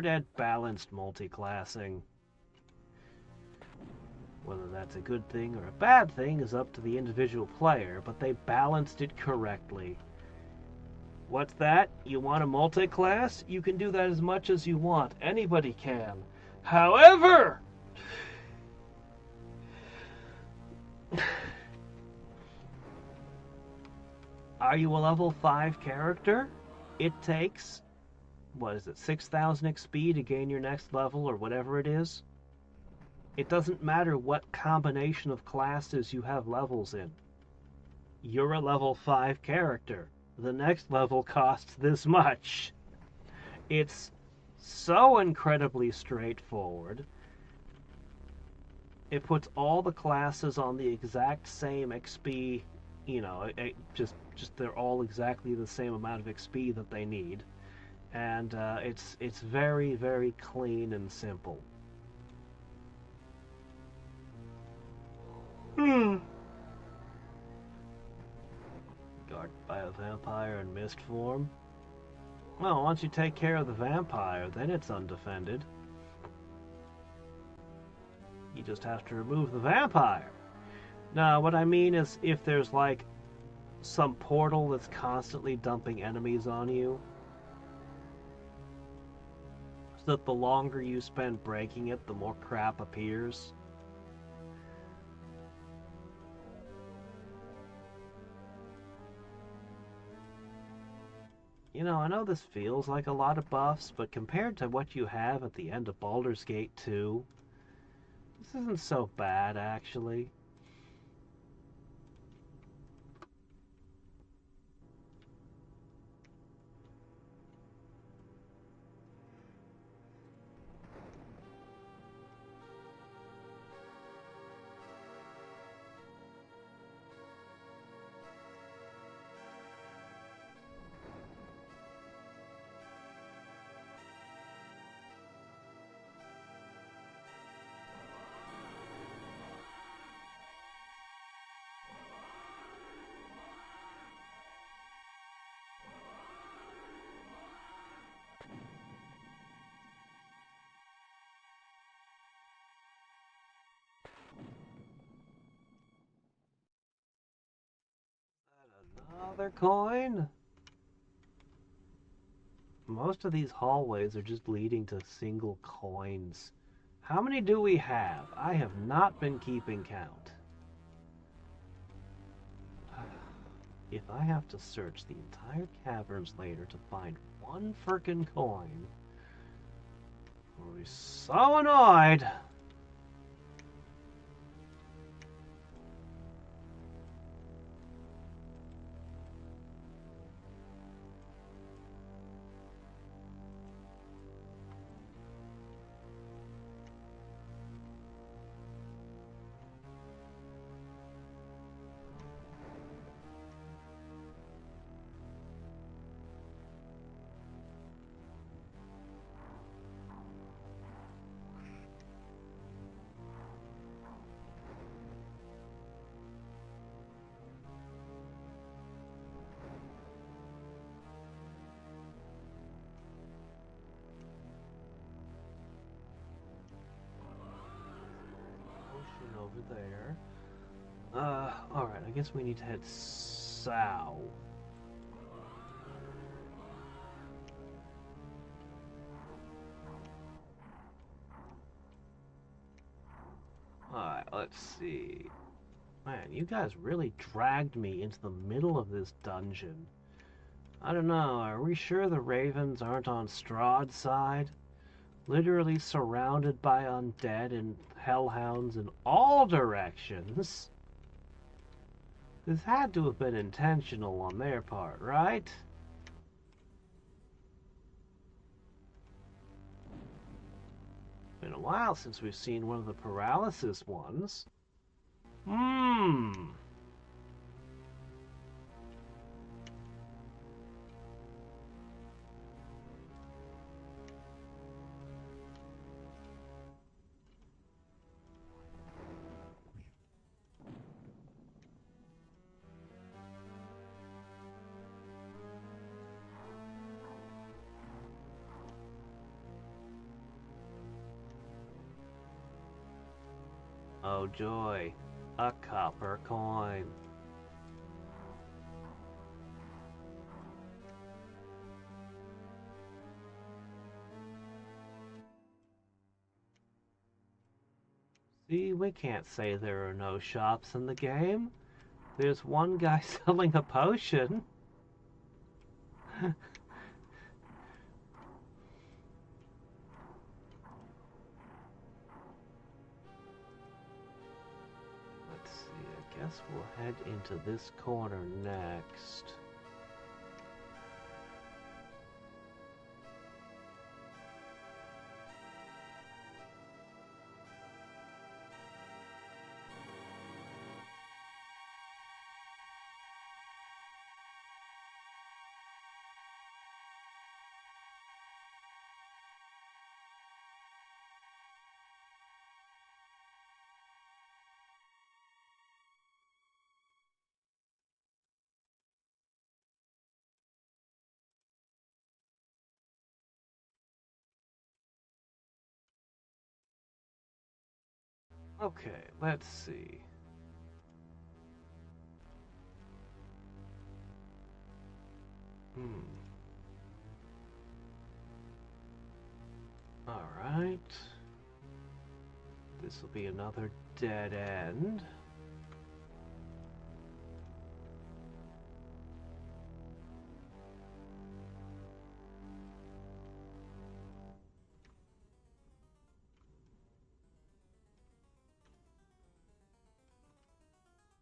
ed balanced multi-classing. Whether that's a good thing or a bad thing is up to the individual player, but they balanced it correctly. What's that? You want a multi-class? You can do that as much as you want. Anybody can. However, are you a level 5 character? It takes, what is it, 6,000 XP to gain your next level or whatever it is? It doesn't matter what combination of classes you have levels in. You're a level 5 character. The next level costs this much. It's so incredibly straightforward. It puts all the classes on the exact same XP you know, just they're all exactly the same amount of XP that they need, and it's very, very clean and simple. Guarded by a vampire in mist form. Well, once you take care of the vampire, then it's undefended. You just have to remove the vampire. Now, what I mean is if there's like some portal that's constantly dumping enemies on you, so that the longer you spend breaking it, the more crap appears. You know, I know this feels like a lot of buffs, but compared to what you have at the end of Baldur's Gate 2, this isn't so bad, actually. Another coin? Most of these hallways are just leading to single coins. How many do we have? I have not been keeping count. If I have to search the entire caverns later to find one frickin' coin, I'll be so annoyed. Over there. Alright, I guess we need to head south. Alright, let's see. Man, you guys really dragged me into the middle of this dungeon. I don't know, are we sure the ravens aren't on Strahd's side? Literally surrounded by undead and hellhounds in all directions. This had to have been intentional on their part, right? Been a while since we've seen one of the paralysis ones. Oh joy, a copper coin. See, we can't say there are no shops in the game. There's one guy selling a potion. I guess we'll head into this corner next. Okay, let's see. Alright. This will be another dead end.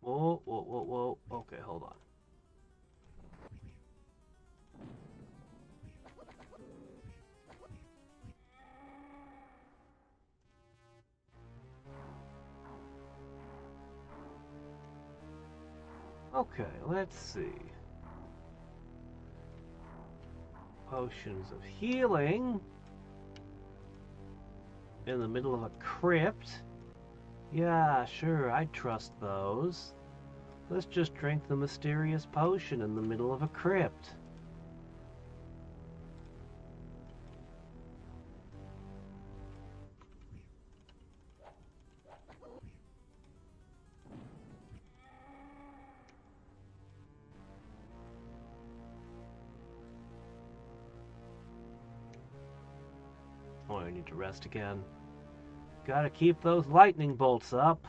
Whoa, whoa, whoa, whoa. Okay, hold on. Okay, let's see. Potions of healing. In the middle of a crypt. Yeah, sure, I'd trust those. Let's just drink the mysterious potion in the middle of a crypt. Oh, I need to rest again. Gotta keep those lightning bolts up.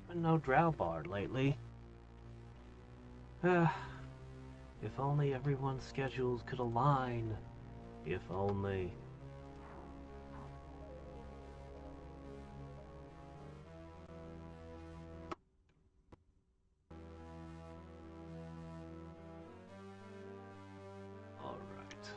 Been no drow bard lately. If only everyone's schedules could align. If only. Alright.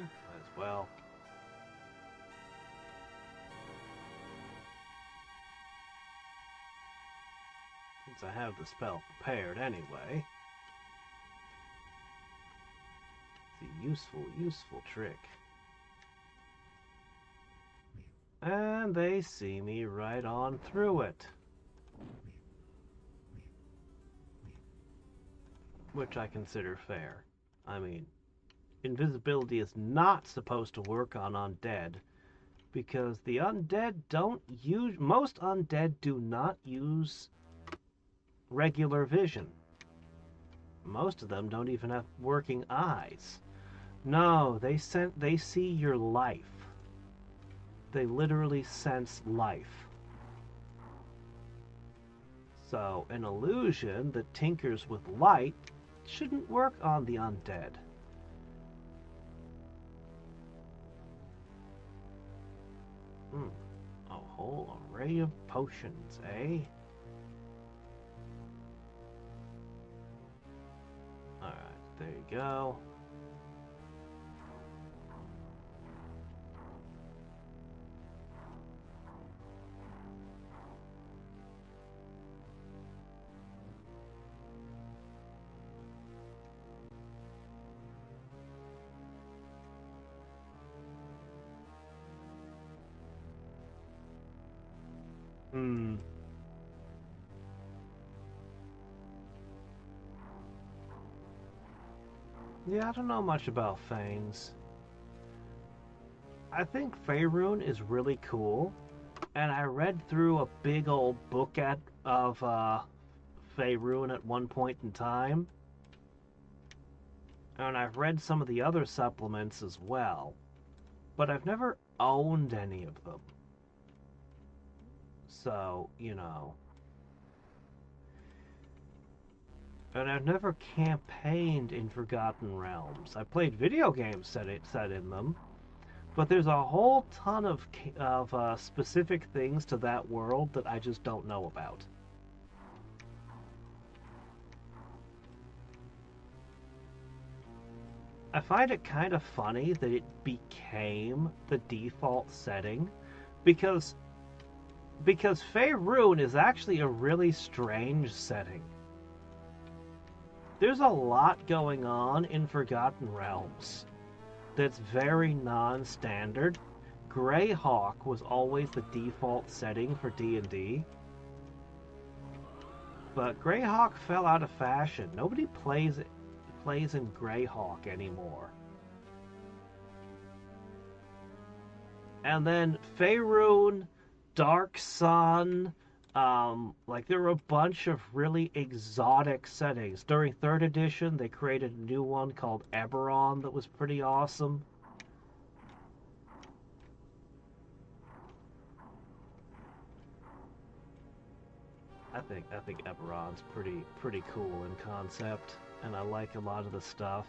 As well. Since I have the spell prepared anyway. It's a useful trick. And they see me right on through it. Which I consider fair. I mean, invisibility is not supposed to work on undead, because the undead don't use, most undead do not use regular vision. Most of them don't even have working eyes. No, they see your life. They literally sense life. So an illusion that tinkers with light shouldn't work on the undead. A whole array of potions, eh? Alright, there you go. Yeah, I don't know much about Fanes. I think Faerun is really cool, and I read through a big old book of Faerun at one point in time, and I've read some of the other supplements as well, but I've never owned any of them. So, you know. And I've never campaigned in Forgotten Realms. I played video games set in them, but there's a whole ton of specific things to that world that I just don't know about. I find it kind of funny that it became the default setting because Faerun is actually a really strange setting. There's a lot going on in Forgotten Realms that's very non-standard. Greyhawk was always the default setting for D&D, but Greyhawk fell out of fashion. Nobody plays in Greyhawk anymore. And then Faerun, Dark Sun, like there were a bunch of really exotic settings. During 3rd edition, they created a new one called Eberron that was pretty awesome. I think Eberron's pretty cool in concept, and I like a lot of the stuff.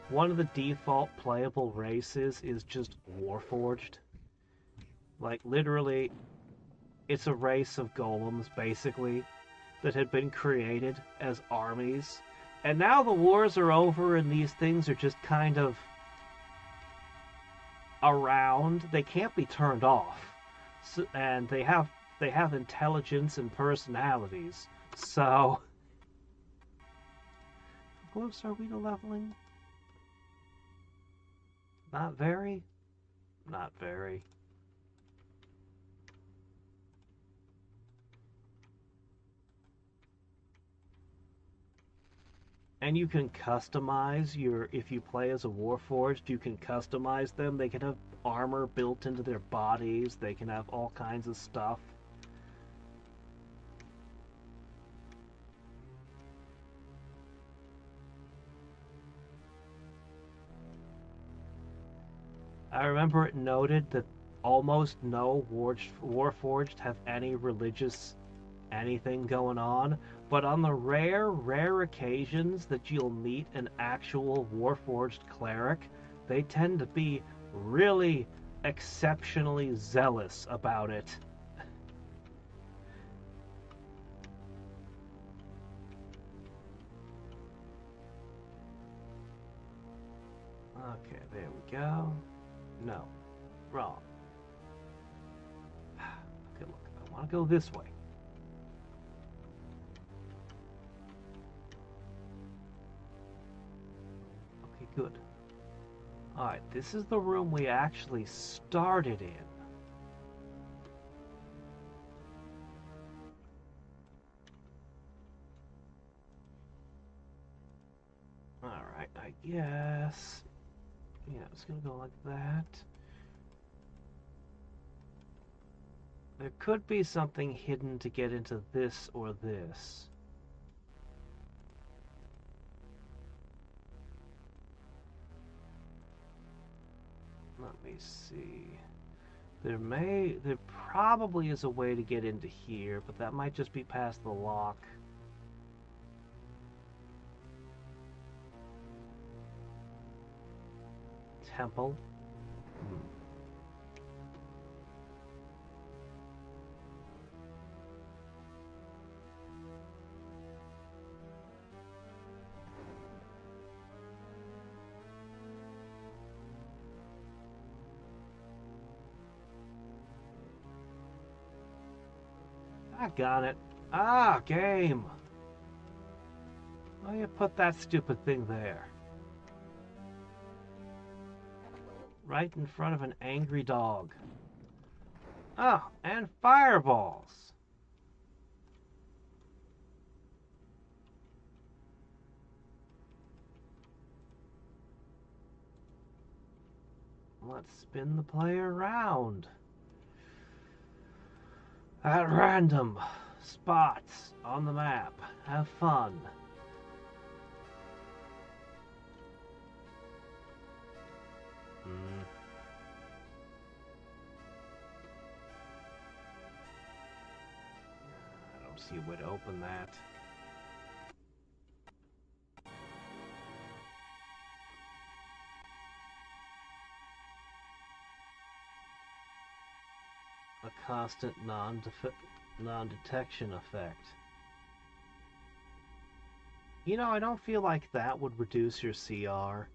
One of the default playable races is just Warforged. Like, literally, it's a race of golems, basically, that had been created as armies. And now the wars are over and these things are just kind of around. They can't be turned off. So, and they have intelligence and personalities. So, how close are we to leveling? Not very? Not very. And you can customize if you play as a Warforged, you can customize them. They can have armor built into their bodies. They can have all kinds of stuff. I remember it noted that almost no Warforged have any religious anything going on, but on the rare occasions that you'll meet an actual Warforged cleric, they tend to be really exceptionally zealous about it. Okay, there we go. No, wrong. Okay, look, I want to go this way. Okay, good. Alright, this is the room we actually started in. Alright, I guess. Yeah, it's gonna go like that. There could be something hidden to get into this or this. Let me see. There probably is a way to get into here, but that might just be past the lock. Temple. I got it. Ah, game. Why you put that stupid thing there? Right in front of an angry dog. Oh, and fireballs. Let's spin the player around. At random spots on the map. Have fun. I don't see a way to open that. A constant non-detection effect. You know, I don't feel like that would reduce your CR.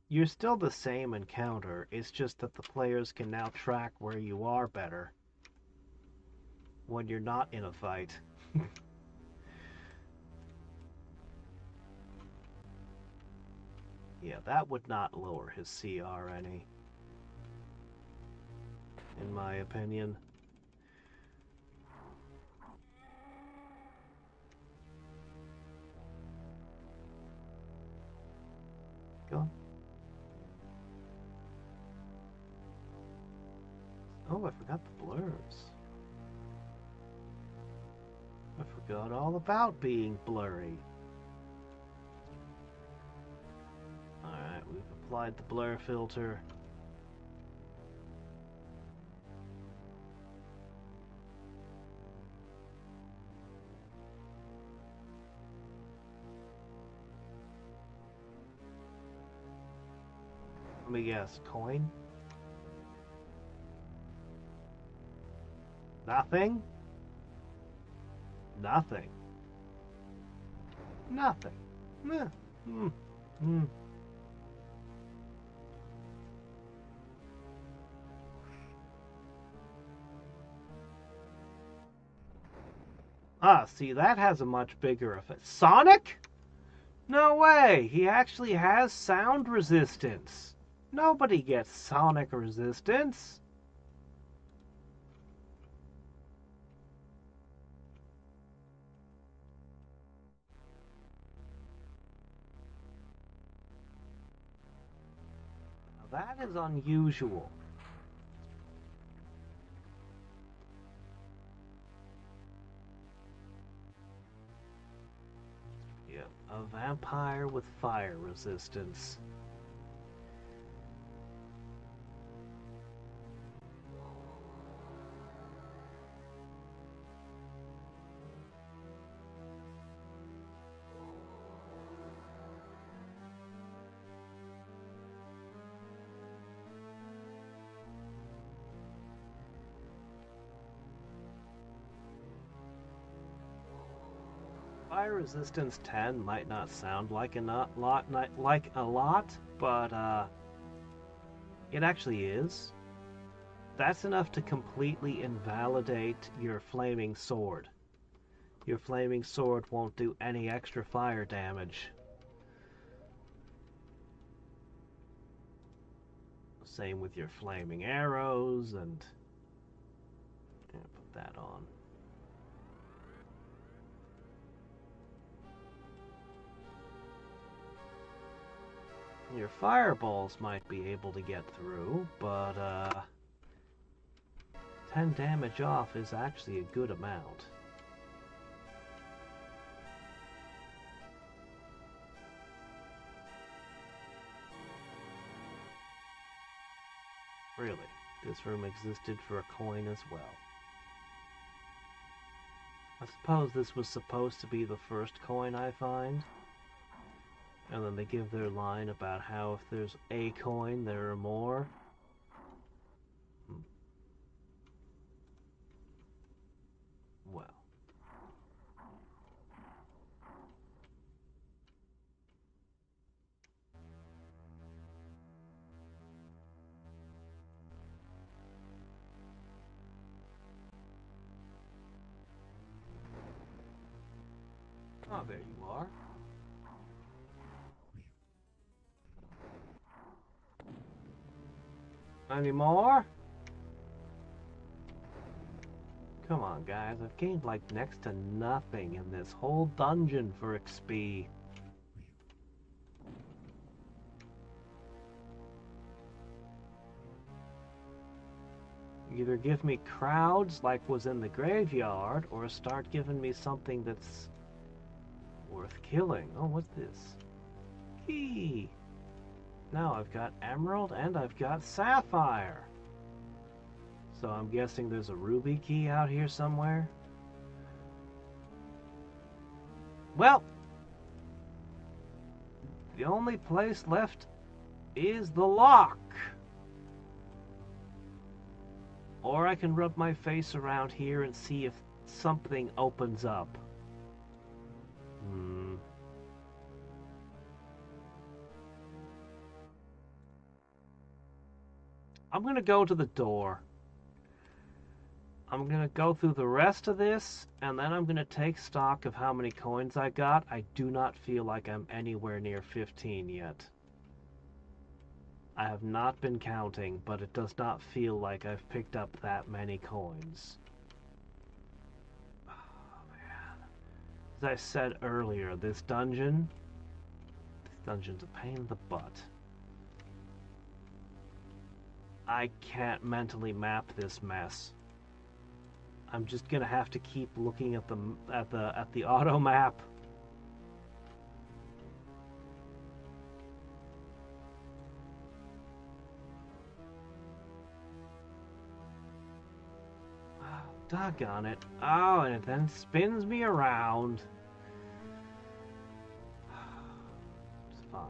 You're still the same encounter, it's just that the players can now track where you are better when you're not in a fight. Yeah, that would not lower his CR any, in my opinion. Go on. Oh, I forgot the blurs. I forgot all about being blurry. Alright, we've applied the blur filter. Let me guess, coin? Nothing? Nothing. Nothing. Meh. Ah, see, that has a much bigger effect. Sonic? No way! He actually has sound resistance. Nobody gets sonic resistance. Now that is unusual. Yep, a vampire with fire resistance. Fire resistance 10 might not sound like a lot, but it actually is. That's enough to completely invalidate your flaming sword. Your flaming sword won't do any extra fire damage. Same with your flaming arrows, and yeah, put that on. Your fireballs might be able to get through, but 10 damage off is actually a good amount. Really, this room existed for a coin as well. I suppose this was supposed to be the first coin I find. And then they give their line about how if there's a coin, there are more. Well. Oh, there you are. Any more? Come on, guys. I've gained like next to nothing in this whole dungeon for XP. Either give me crowds like was in the graveyard, or start giving me something that's worth killing. Oh, what's this? Key! Now I've got emerald and I've got sapphire. So I'm guessing there's a ruby key out here somewhere. Well, the only place left is the lock. Or I can rub my face around here and see if something opens up. I'm going to go to the door. I'm going to go through the rest of this, and then I'm going to take stock of how many coins I got. I do not feel like I'm anywhere near 15 yet. I have not been counting, but it does not feel like I've picked up that many coins. Oh, man. As I said earlier, this dungeon's a pain in the butt. I can't mentally map this mess. I'm just gonna have to keep looking at the auto map. Oh, doggone it. Oh, and it then spins me around. It's fine.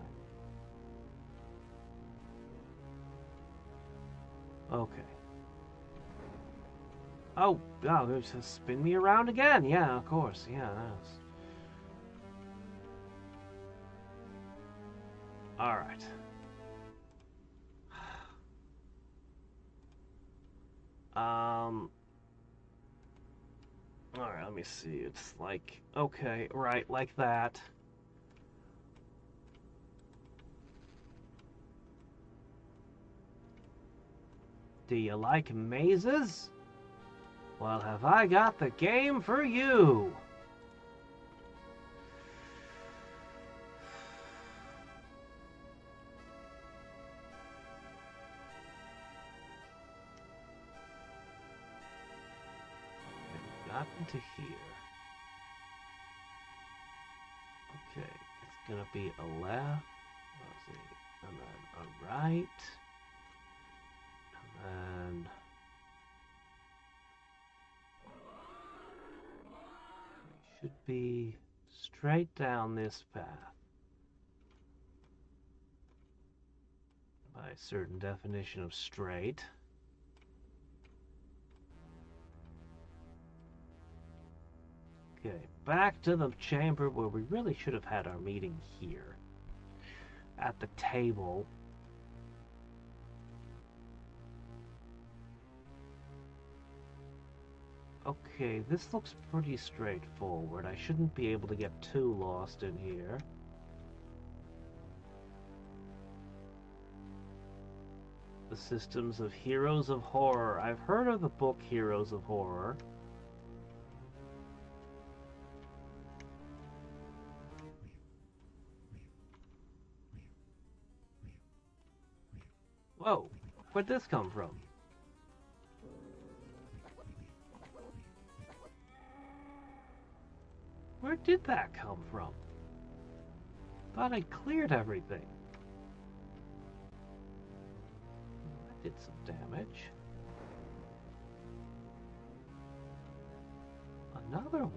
Okay. Oh, it just spin me around again. Yeah, of course. Yeah, that's... Alright. Alright, let me see. It's like, okay, right, like that. Do you like mazes? Well, have I got the game for you? I've gotten to here. Okay, it's gonna be a left, let's see, and then a right, and then should be straight down this path. By a certain definition of straight. Okay, back to the chamber where we really should have had our meeting here. At the table. Okay, this looks pretty straightforward. I shouldn't be able to get too lost in here. The systems of Heroes of Horror. I've heard of the book Heroes of Horror. Whoa, where'd this come from? Where did that come from? Thought I cleared everything. That did some damage. Another one.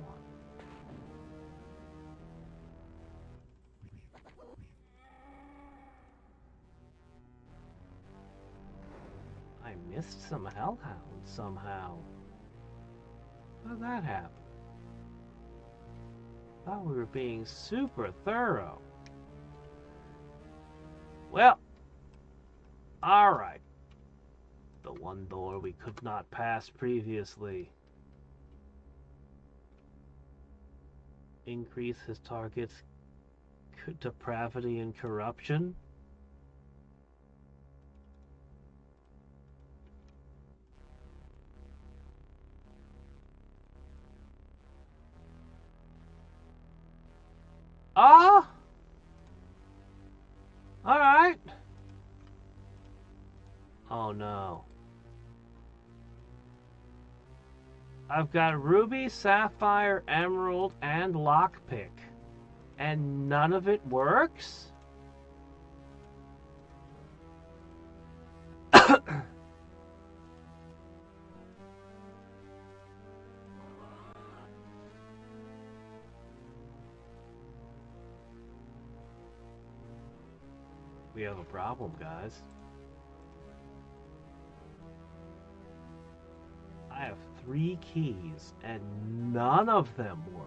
I missed some hellhounds somehow. How did that happen? Thought we were being super thorough. Well, alright. The one door we could not pass previously. Increase his target's depravity and corruption. Ah! Alright. Oh no. I've got ruby, sapphire, emerald, and lockpick. And none of it works? We have a problem, guys. I have 3 keys, and none of them work.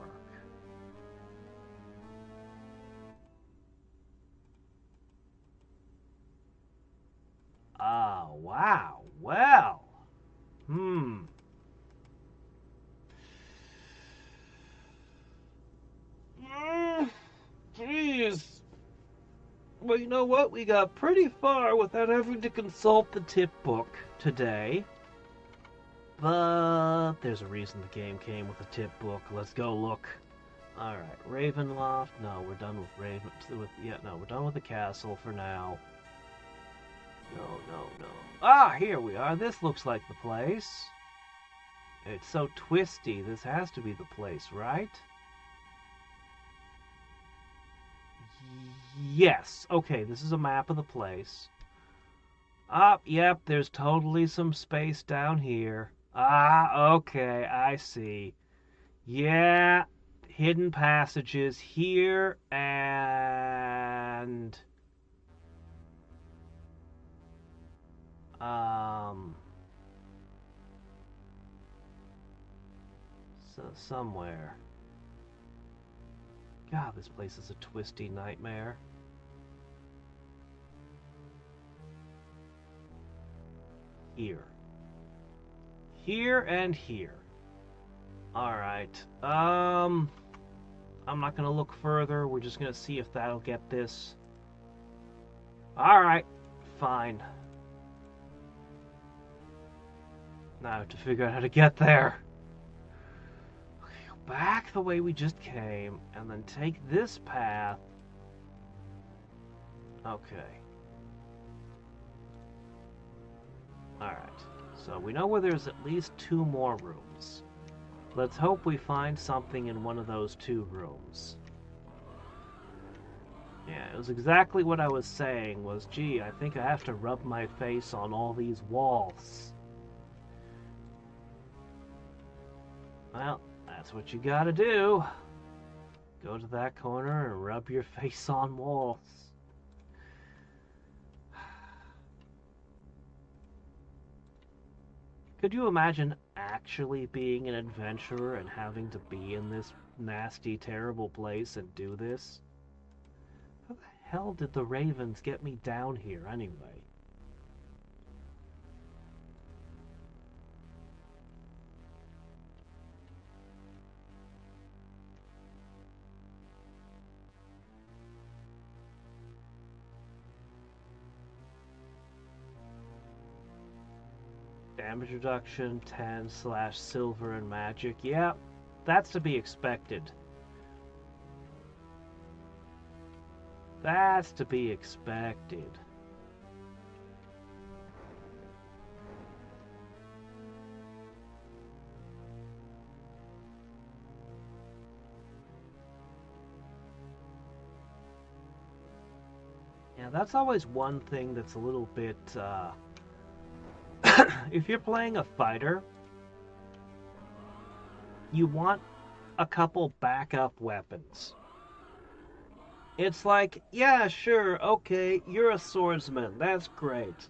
Ah, wow. Well. Jeez. Well, you know what? We got pretty far without having to consult the tip book today. But there's a reason the game came with a tip book. Let's go look. Alright, Ravenloft. No, we're done with we're done with the castle for now. No. Ah, here we are. This looks like the place. It's so twisty. This has to be the place, right? Yes. Okay, this is a map of the place. Yep, there's totally some space down here. Okay, I see. Yeah, hidden passages here and... So somewhere. God, this place is a twisty nightmare. Here. Here and here. Alright. I'm not gonna look further. We're just gonna see if that'll get this. Alright. Fine. Now I have to figure out how to get there. Okay, go back the way we just came, and then take this path. Okay. Alright. So we know where there's at least 2 more rooms. Let's hope we find something in one of those 2 rooms. Yeah, it was exactly what I was saying was, gee, I think I have to rub my face on all these walls. Well, that's what you gotta do. Go to that corner and rub your face on walls. Could you imagine actually being an adventurer and having to be in this nasty, terrible place and do this? How the hell did the ravens get me down here anyway? Damage reduction 10/silver and magic. Yeah, that's to be expected. That's to be expected. Yeah, that's always one thing that's a little bit, if you're playing a fighter, you want a couple backup weapons. It's like, yeah, sure, okay, you're a swordsman, that's great.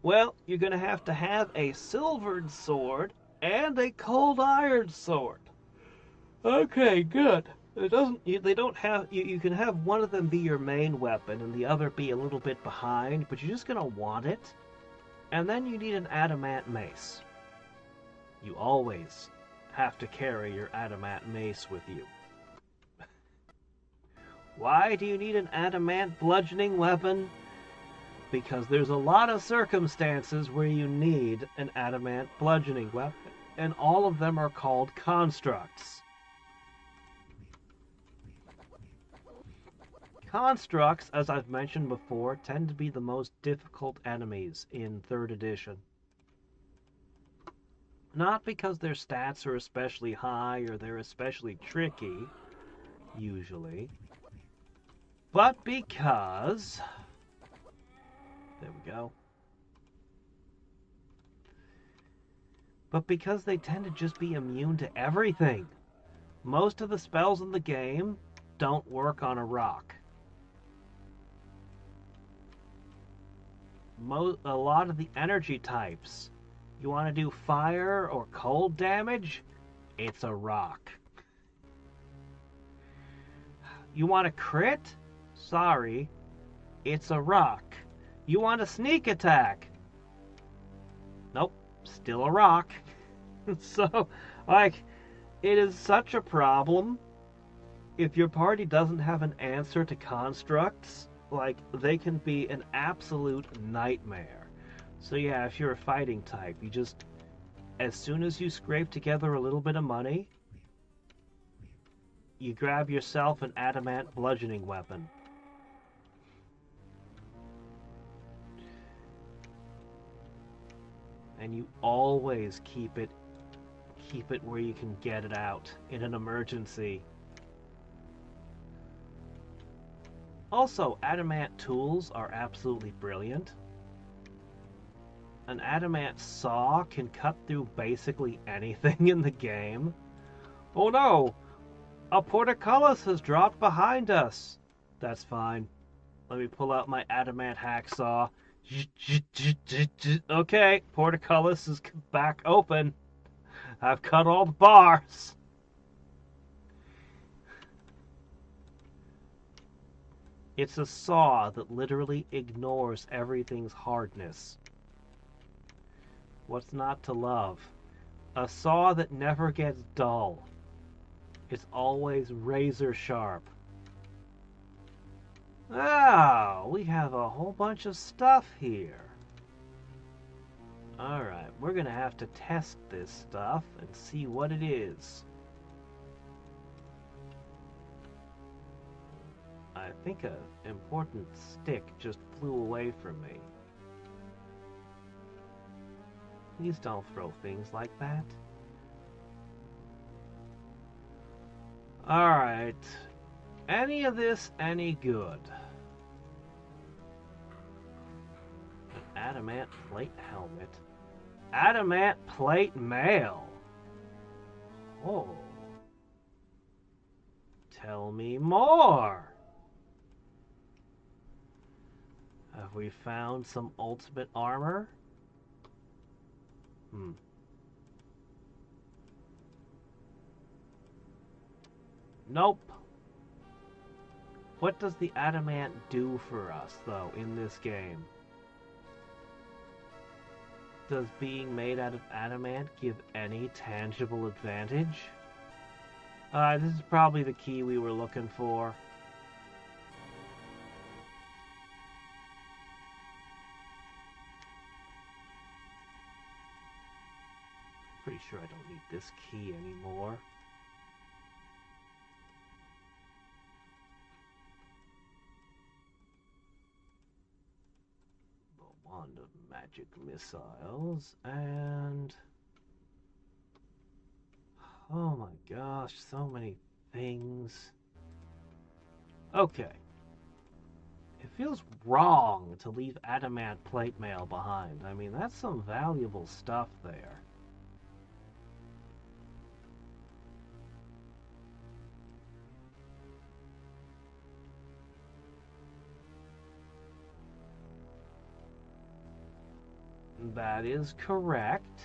Well, you're gonna have to have a silvered sword and a cold iron sword. Okay, good. They don't have, you can have one of them be your main weapon and the other be a little bit behind, but you're just gonna want it. And then you need an adamant mace. You always have to carry your adamant mace with you. Why do you need an adamant bludgeoning weapon? Because there's a lot of circumstances where you need an adamant bludgeoning weapon, and all of them are called constructs. Constructs, as I've mentioned before, tend to be the most difficult enemies in 3rd edition. Not because their stats are especially high or they're especially tricky, usually, but because... There we go. But because they tend to just be immune to everything. Most of the spells in the game don't work on a rock. A lot of the energy types, you want to do fire or cold damage, it's a rock. You want a crit? Sorry, it's a rock. You want a sneak attack? Nope, still a rock. So, like, it is such a problem if your party doesn't have an answer to constructs. Like, they can be an absolute nightmare. So yeah, if you're a fighting type, you just, as soon as you scrape together a little bit of money, you grab yourself an adamant bludgeoning weapon. And you always keep it where you can get it out in an emergency. Also, adamant tools are absolutely brilliant. An adamant saw can cut through basically anything in the game. Oh no! A portcullis has dropped behind us! That's fine. Let me pull out my adamant hacksaw. Okay, portcullis is back open. I've cut all the bars. It's a saw that literally ignores everything's hardness. What's not to love? A saw that never gets dull. It's always razor sharp. Oh, we have a whole bunch of stuff here. Alright, we're gonna have to test this stuff and see what it is. I think an important stick just flew away from me. Please don't throw things like that. Alright. Any of this any good? An adamant plate helmet. Adamant plate mail. Oh. Tell me more. Have we found some ultimate armor? Nope. What does the adamant do for us, though, in this game? Does being made out of adamant give any tangible advantage? This is probably the key we were looking for. Pretty sure I don't need this key anymore. The wand of magic missiles and... oh my gosh, so many things. Okay. It feels wrong to leave adamant plate mail behind. I mean, that's some valuable stuff there. That is correct.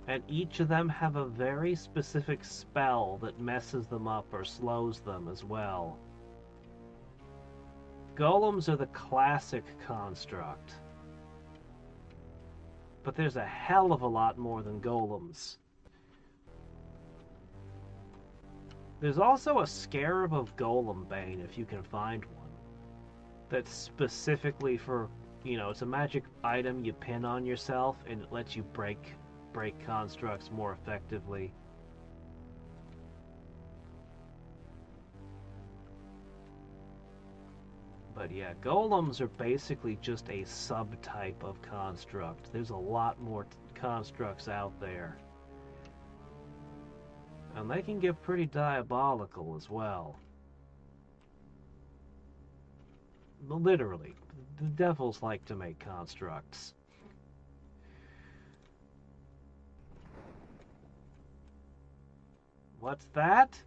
And each of them have a very specific spell that messes them up or slows them as well. Golems are the classic construct. But there's a hell of a lot more than golems. There's also a Scarab of Golem Bane, if you can find one. That's specifically for, you know, it's a magic item you pin on yourself and it lets you break constructs more effectively. But yeah, golems are basically just a subtype of construct. There's a lot more constructs out there. And they can get pretty diabolical as well. Literally, the devils like to make constructs. What's that?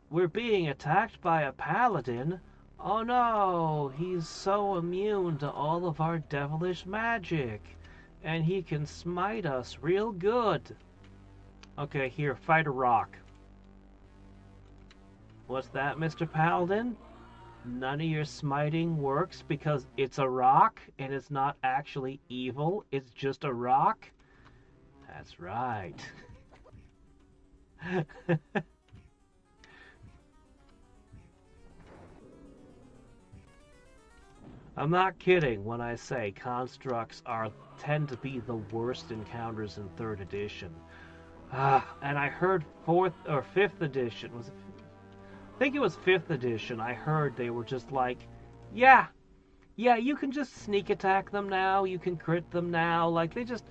We're being attacked by a paladin? Oh no, he's so immune to all of our devilish magic. And he can smite us real good. Okay, here, fight a rock. What's that, Mr. Paladin? None of your smiting works because it's a rock and it's not actually evil, it's just a rock? That's right. I'm not kidding when I say constructs tend to be the worst encounters in 3rd edition. And I heard 4th or 5th edition, I think it was 5th edition, I heard they were just like, yeah, you can just sneak attack them now, you can crit them now, like it's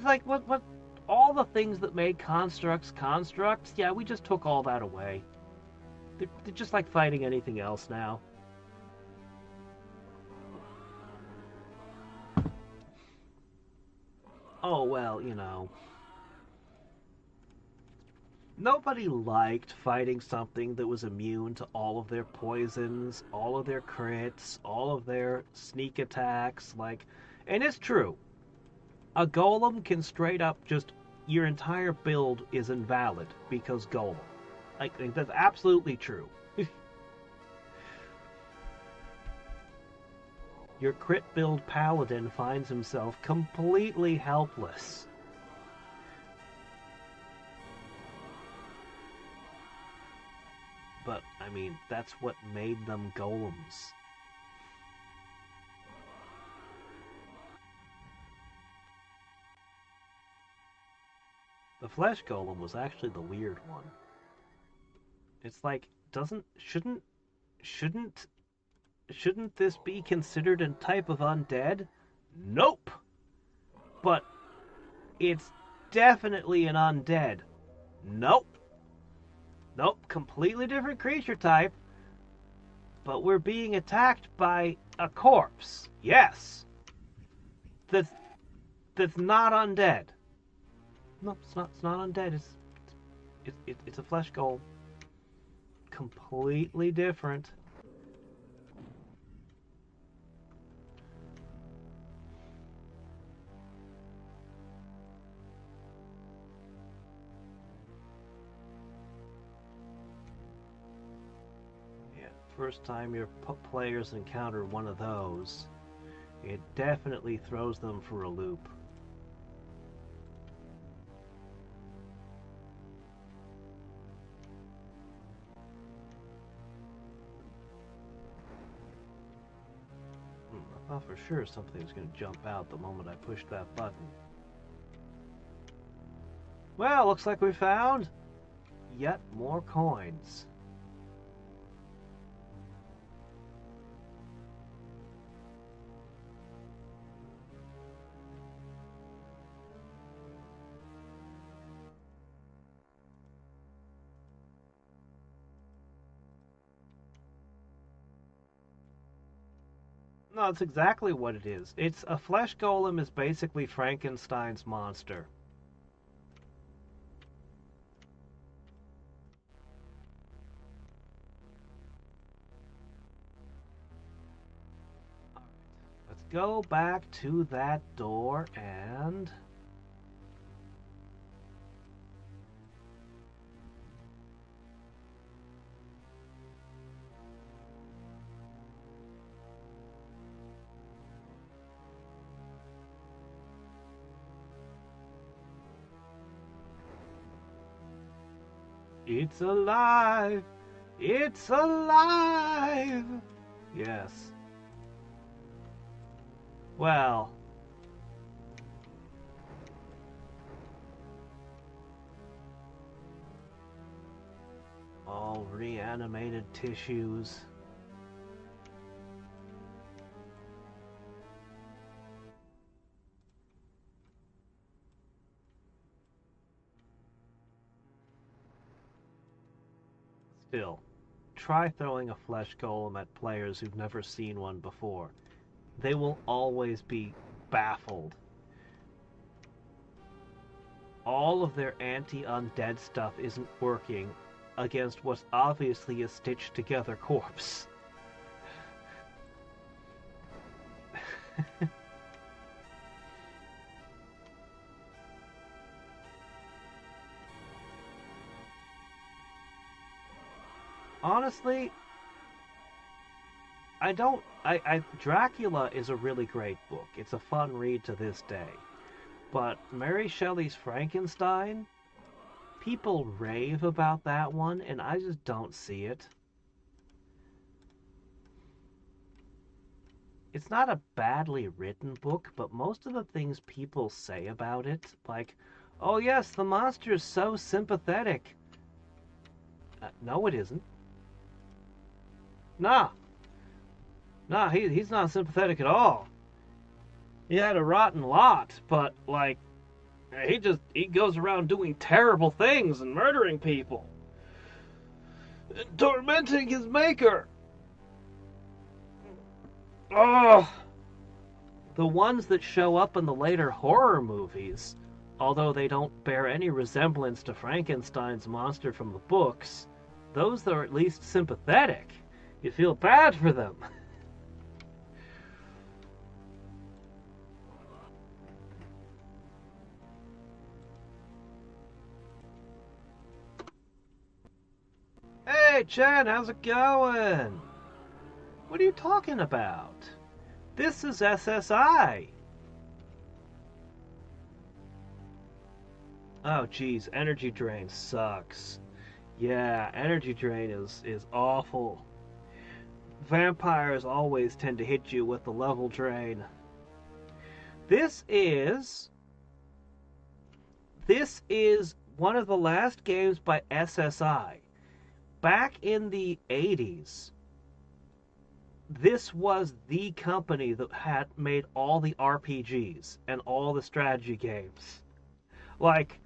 like, what, all the things that made constructs, yeah, we just took all that away. They're just like fighting anything else now. Oh, well, you know. Nobody liked fighting something that was immune to all of their poisons, all of their crits, all of their sneak attacks, and it's true. A golem can straight up just, your entire build is invalid because golem. That's absolutely true. Your crit build paladin finds himself completely helpless. But, I mean, that's what made them golems. The flesh golem was actually the weird one. It's like, shouldn't this be considered a type of undead? Nope! But it's definitely an undead. Nope. Nope, completely different creature type. But we're being attacked by a corpse. Yes. That's not undead. No, it's not undead. It's a flesh golem. Completely different. First time your players encounter one of those, it definitely throws them for a loop. I thought for sure something was going to jump out the moment I pushed that button. Well, looks like we found yet more coins. No, that's exactly what it is. It's a flesh golem is basically Frankenstein's monster. Alright, let's go back to that door and... It's alive! It's alive! Yes. Well. All reanimated tissues. Still, try throwing a flesh golem at players who've never seen one before. They will always be baffled. All of their anti-undead stuff isn't working against what's obviously a stitched together corpse. Honestly, Dracula is a really great book. It's a fun read to this day. But Mary Shelley's Frankenstein, people rave about that one, and I just don't see it. It's not a badly written book, but most of the things people say about it, like, oh yes, the monster is so sympathetic. No, it isn't. Nah, he's not sympathetic at all. He had a rotten lot, but, like, he goes around doing terrible things and murdering people. And tormenting his maker. Oh! The ones that show up in the later horror movies, although they don't bear any resemblance to Frankenstein's monster from the books, those are at least sympathetic. You feel bad for them. Hey, Chen, how's it going? What are you talking about? This is SSI. Oh, geez, energy drain sucks. Yeah, energy drain is awful. Vampires always tend to hit you with the level drain. This is one of the last games by SSI. Back in the 80s, this was the company that had made all the RPGs and all the strategy games. Like,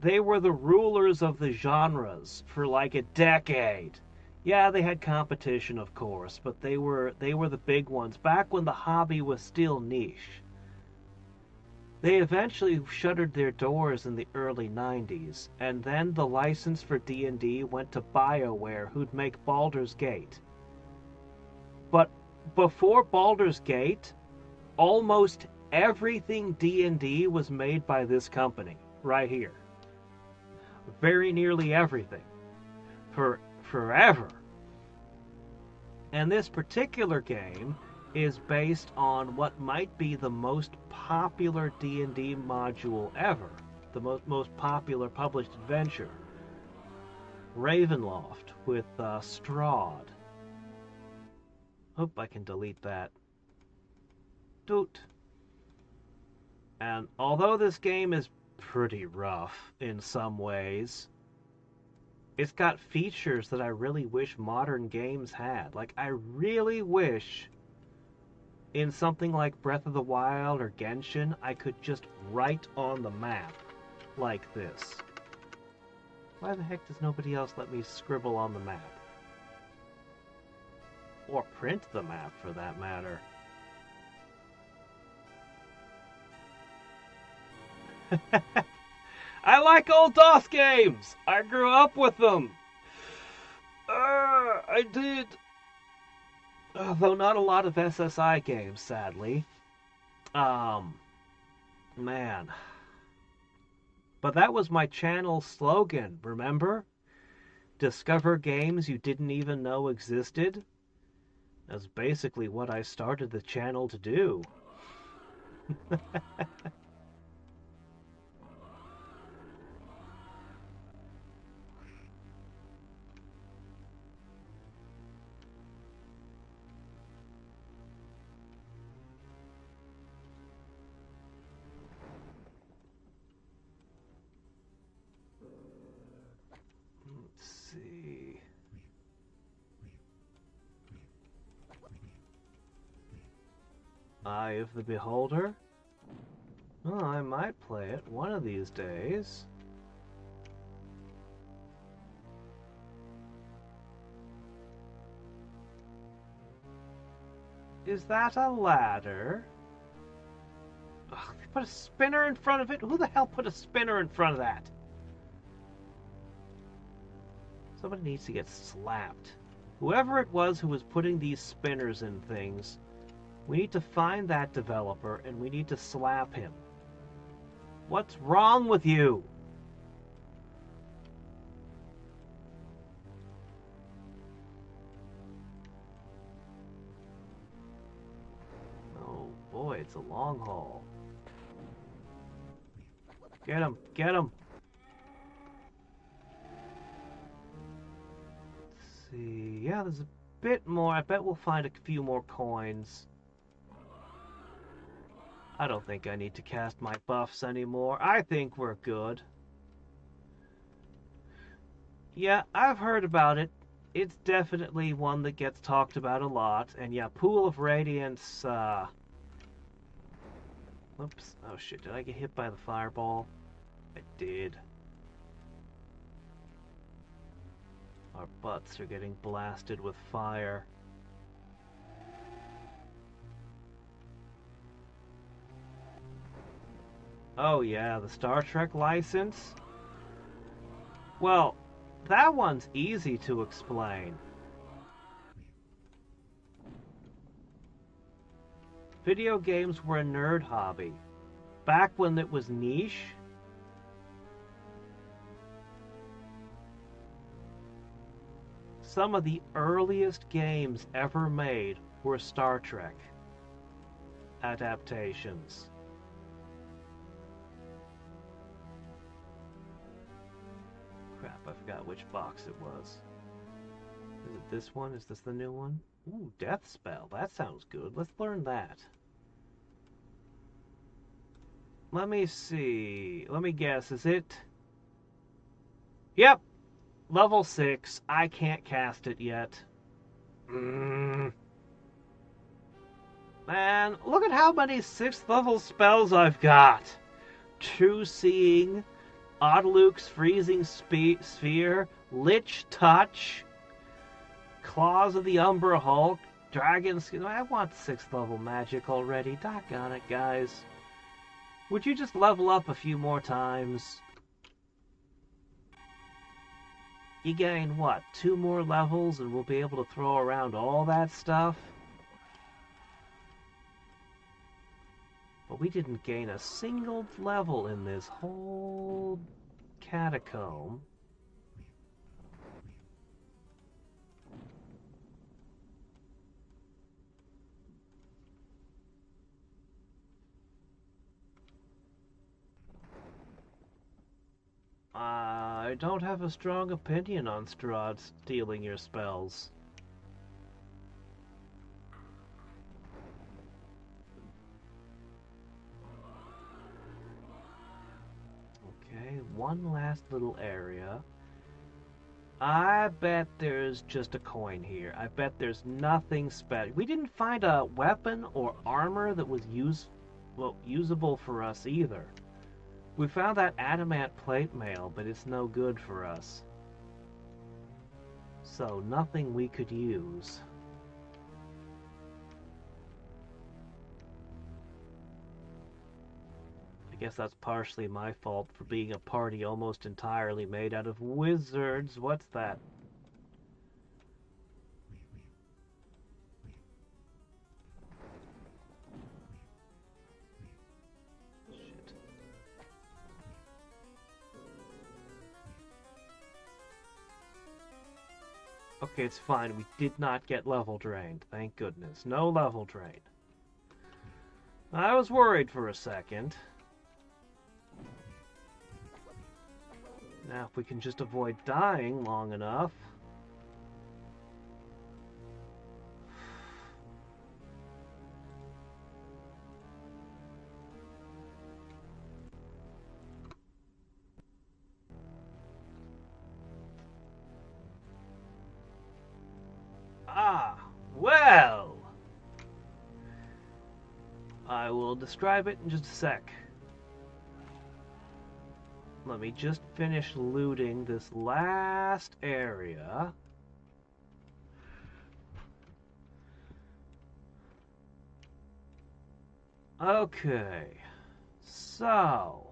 they were the rulers of the genres for like a decade. Yeah, they had competition, of course, but they were the big ones back when the hobby was still niche. They eventually shuttered their doors in the early 90s, and then the license for D&D went to BioWare, who'd make Baldur's Gate. But before Baldur's Gate, almost everything D&D was made by this company, right here. Very nearly everything. For forever. And this particular game is based on what might be the most popular D&D module ever. The most popular published adventure. Ravenloft with Strahd. Hope I can delete that. Doot. And although this game is pretty rough in some ways, it's got features that I really wish modern games had. Like, I really wish in something like Breath of the Wild or Genshin, I could just write on the map like this. Why the heck does nobody else let me scribble on the map? Or print the map, for that matter. I like old DOS games! I grew up with them! I did. Though not a lot of SSI games, sadly. Man. But that was my channel slogan, remember? Discover games you didn't even know existed? That's basically what I started the channel to do. Eye of the Beholder? Well, I might play it one of these days. Is that a ladder? Ugh, they put a spinner in front of it? Who the hell put a spinner in front of that? Somebody needs to get slapped. Whoever it was who was putting these spinners in things, we need to find that developer and we need to slap him. What's wrong with you? Oh boy, it's a long haul. Get him, get him. Let's see, yeah, there's a bit more. I bet we'll find a few more coins. I don't think I need to cast my buffs anymore. I think we're good. Yeah, I've heard about it. It's definitely one that gets talked about a lot. And yeah, Pool of Radiance, Whoops. Oh shit, did I get hit by the fireball? I did. Our butts are getting blasted with fire. Oh yeah, the Star Trek license? Well, that one's easy to explain. Video games were a nerd hobby. Back when it was niche. Some of the earliest games ever made were Star Trek adaptations. Crap, I forgot which box it was. Is it this one? Is this the new one? Ooh, Death Spell. That sounds good. Let's learn that. Let me see. Let me guess. Is it... Yep. Level 6. I can't cast it yet. Man, look at how many 6th level spells I've got. True Seeing, Odaluk's Freezing Sphere, Lich Touch, Claws of the Umbra Hulk, Dragon Skin. I want 6th level magic already. Doggone it, guys. Would you just level up a few more times? You gain, what, 2 more levels and we'll be able to throw around all that stuff? But we didn't gain a single level in this whole catacomb. I don't have a strong opinion on Strahd stealing your spells. Okay, one last little area. I bet there's just a coin here. I bet there's nothing special. We didn't find a weapon or armor that was usable for us either. We found that adamant plate mail, but it's no good for us. So, nothing we could use. I guess that's partially my fault for being a party almost entirely made out of wizards. What's that? Shit. Okay, it's fine. We did not get level drained. Thank goodness. No level drain. I was worried for a second. Now, if we can just avoid dying long enough. Ah, well. I will describe it in just a sec. Let me just finish looting this last area. Okay. So.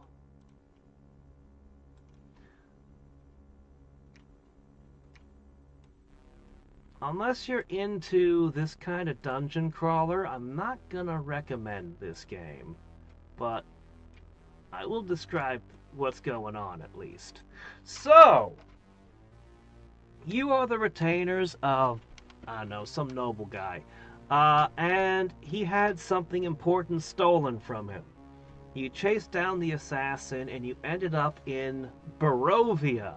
Unless you're into this kind of dungeon crawler, I'm not gonna recommend this game. But I will describe what's going on at least. So, you are the retainers of, I don't know, some noble guy. And he had something important stolen from him. You chased down the assassin and you ended up in Berovia.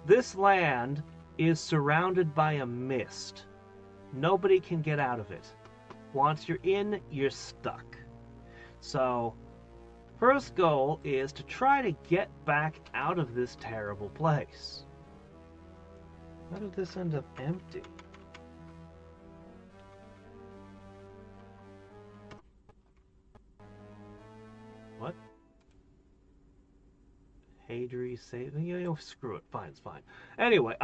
This land is surrounded by a mist. Nobody can get out of it. Once you're in, you're stuck. So, first goal is to try to get back out of this terrible place. How did this end up empty? What? Hadriex saving? Screw it. Fine, it's fine. Anyway,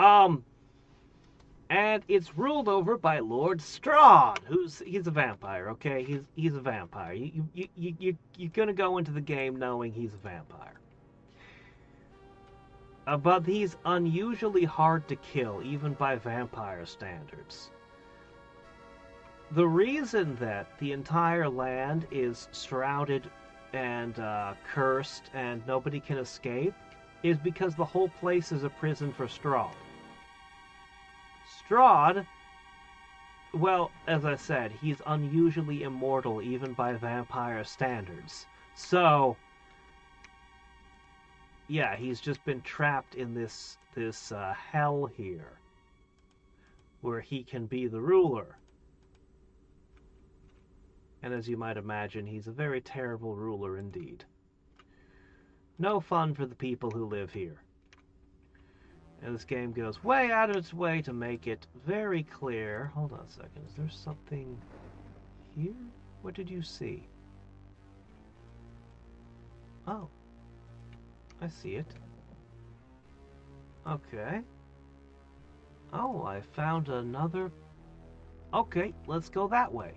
and it's ruled over by Lord Strahd, he's a vampire. Okay, he's a vampire. You're gonna go into the game knowing he's a vampire. But he's unusually hard to kill, even by vampire standards. The reason that the entire land is shrouded and cursed and nobody can escape is because the whole place is a prison for Strahd. Strahd, well, as I said, he's unusually immortal even by vampire standards. So, yeah, he's just been trapped in this hell here, where he can be the ruler. And as you might imagine, he's a very terrible ruler indeed. No fun for the people who live here. And this game goes way out of its way to make it very clear. Hold on a second. Is there something here? What did you see? Oh. I see it. Okay. Oh, I found another... Okay, let's go that way.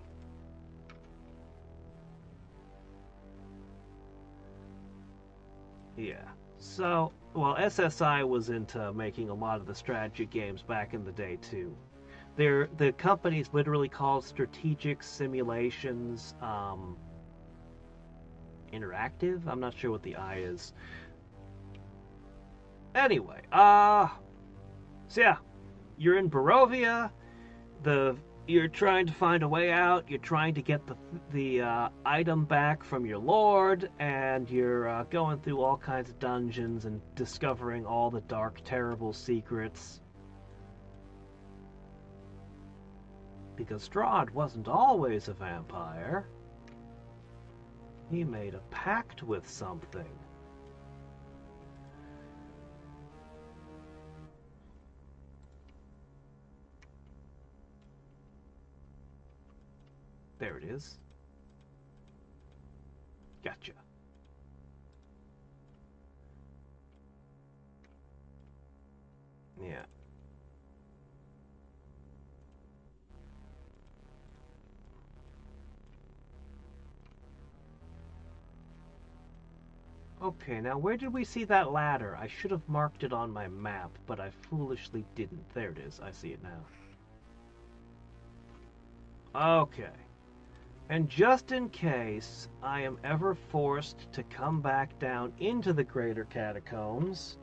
Yeah. So, well, SSI was into making a lot of the strategy games back in the day, too. The company's literally called Strategic Simulations Interactive? I'm not sure what the I is. Anyway, so yeah, you're in Berovia. You're trying to find a way out. You're trying to get the item back from your lord, and you're going through all kinds of dungeons and discovering all the dark, terrible secrets. Because Strahd wasn't always a vampire. He made a pact with something. There it is. Gotcha. Yeah. Okay, now where did we see that ladder? I should have marked it on my map, but I foolishly didn't. There it is. I see it now. Okay. And just in case I am ever forced to come back down into the Greater Catacombs,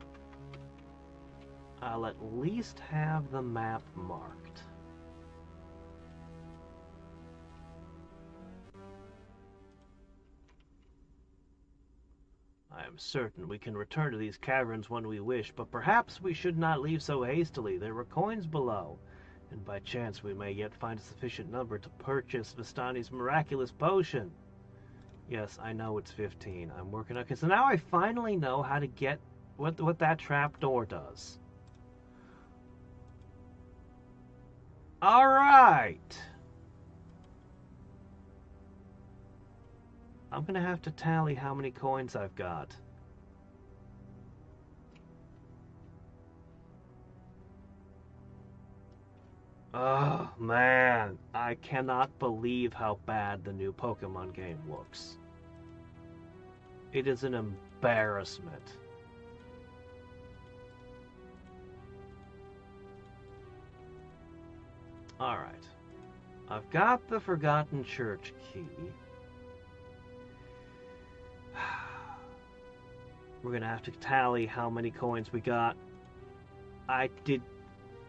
I'll at least have the map marked. I am certain we can return to these caverns when we wish, but perhaps we should not leave so hastily. There were coins below, and by chance we may yet find a sufficient number to purchase Vistani's miraculous potion. Yes, I know it's 15. I'm working on it. Okay, so now I finally know how to get what that trapdoor does. All right. I'm going to have to tally how many coins I've got. Oh, man. I cannot believe how bad the new Pokemon game looks. It is an embarrassment. Alright. I've got the Forgotten Church key. We're gonna have to tally how many coins we got. I did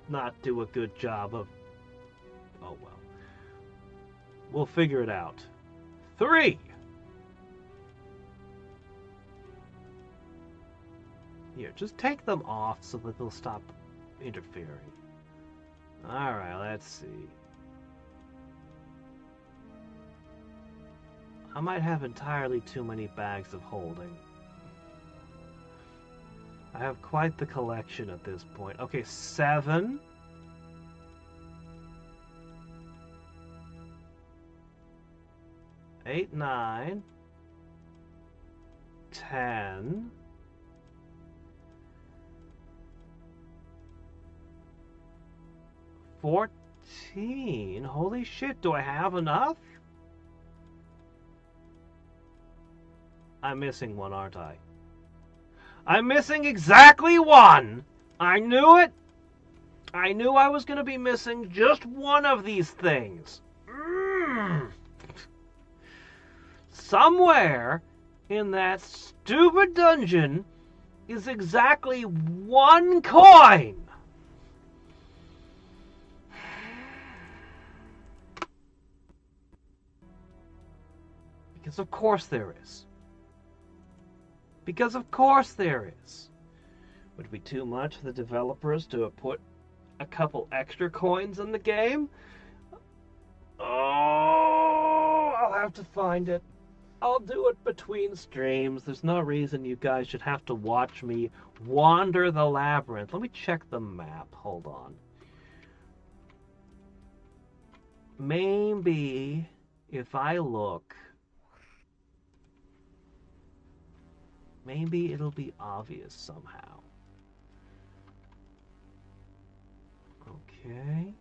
not do a good job of... Oh well. We'll figure it out. 3! Here, just take them off so that they'll stop interfering. Alright, let's see. I might have entirely too many bags of holding. I have quite the collection at this point. Okay, 7. 8, 9. 10. 14. Holy shit, do I have enough? I'm missing one, aren't I? I'm missing exactly one! I knew it! I knew I was going to be missing just one of these things. Somewhere in that stupid dungeon is exactly one coin! Because of course there is. Because of course there is. Would it be too much for the developers to have put a couple extra coins in the game? Oh, I'll have to find it. I'll do it between streams. There's no reason you guys should have to watch me wander the labyrinth. Let me check the map. Hold on. Maybe if I look... Maybe it'll be obvious somehow. Okay.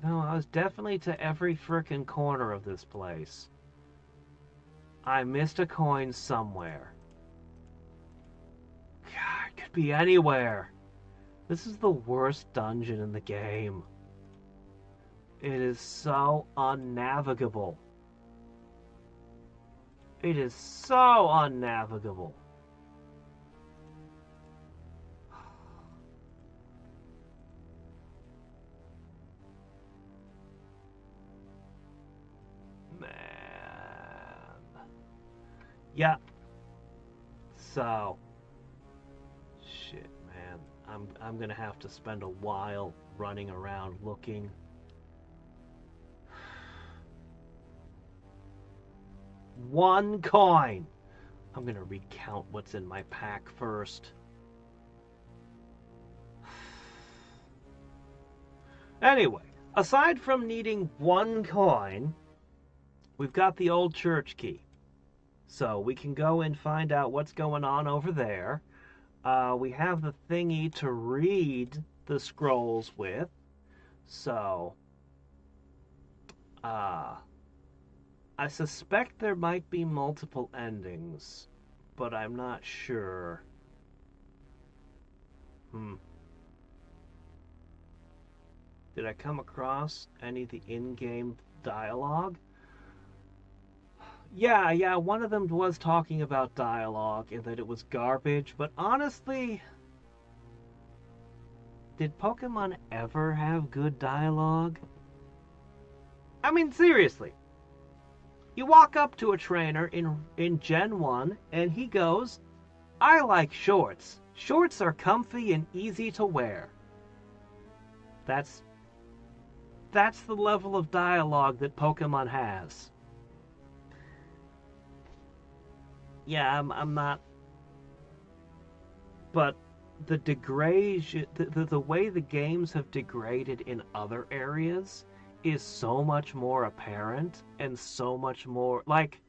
No, I was definitely to every frickin' corner of this place. I missed a coin somewhere. God, it could be anywhere. This is the worst dungeon in the game. It is so unnavigable. It is so unnavigable. Man. Yeah. So. Shit, man. I'm gonna have to spend a while running around looking. One coin. I'm gonna recount what's in my pack first. Anyway, aside from needing one coin, we've got the old church key. So we can go and find out what's going on over there. We have the thingy to read the scrolls with. So, I suspect there might be multiple endings, but I'm not sure. Did I come across any of the in-game dialogue? Yeah, one of them was talking about dialogue and that it was garbage, but honestly, did Pokemon ever have good dialogue? I mean, seriously. You walk up to a trainer in Gen 1 and he goes, "I like shorts. Shorts are comfy and easy to wear." That's the level of dialogue that Pokemon has. Yeah, I'm not... But the degradation, the way the games have degraded in other areas is so much more apparent and so much more... Like,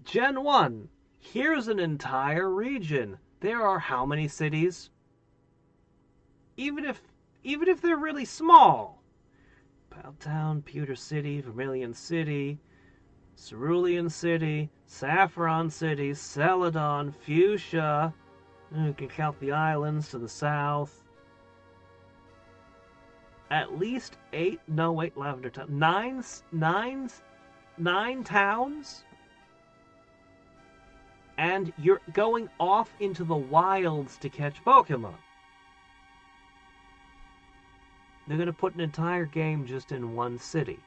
Gen 1, here's an entire region. There are how many cities? even if they're really small. Paltown, Pewter City, Vermilion City, Cerulean City, Saffron City, Celadon, Fuchsia. You can count the islands to the south. At least 8, no wait, Lavender Town. 9 towns? And you're going off into the wilds to catch Pokemon. They're going to put an entire game just in one city.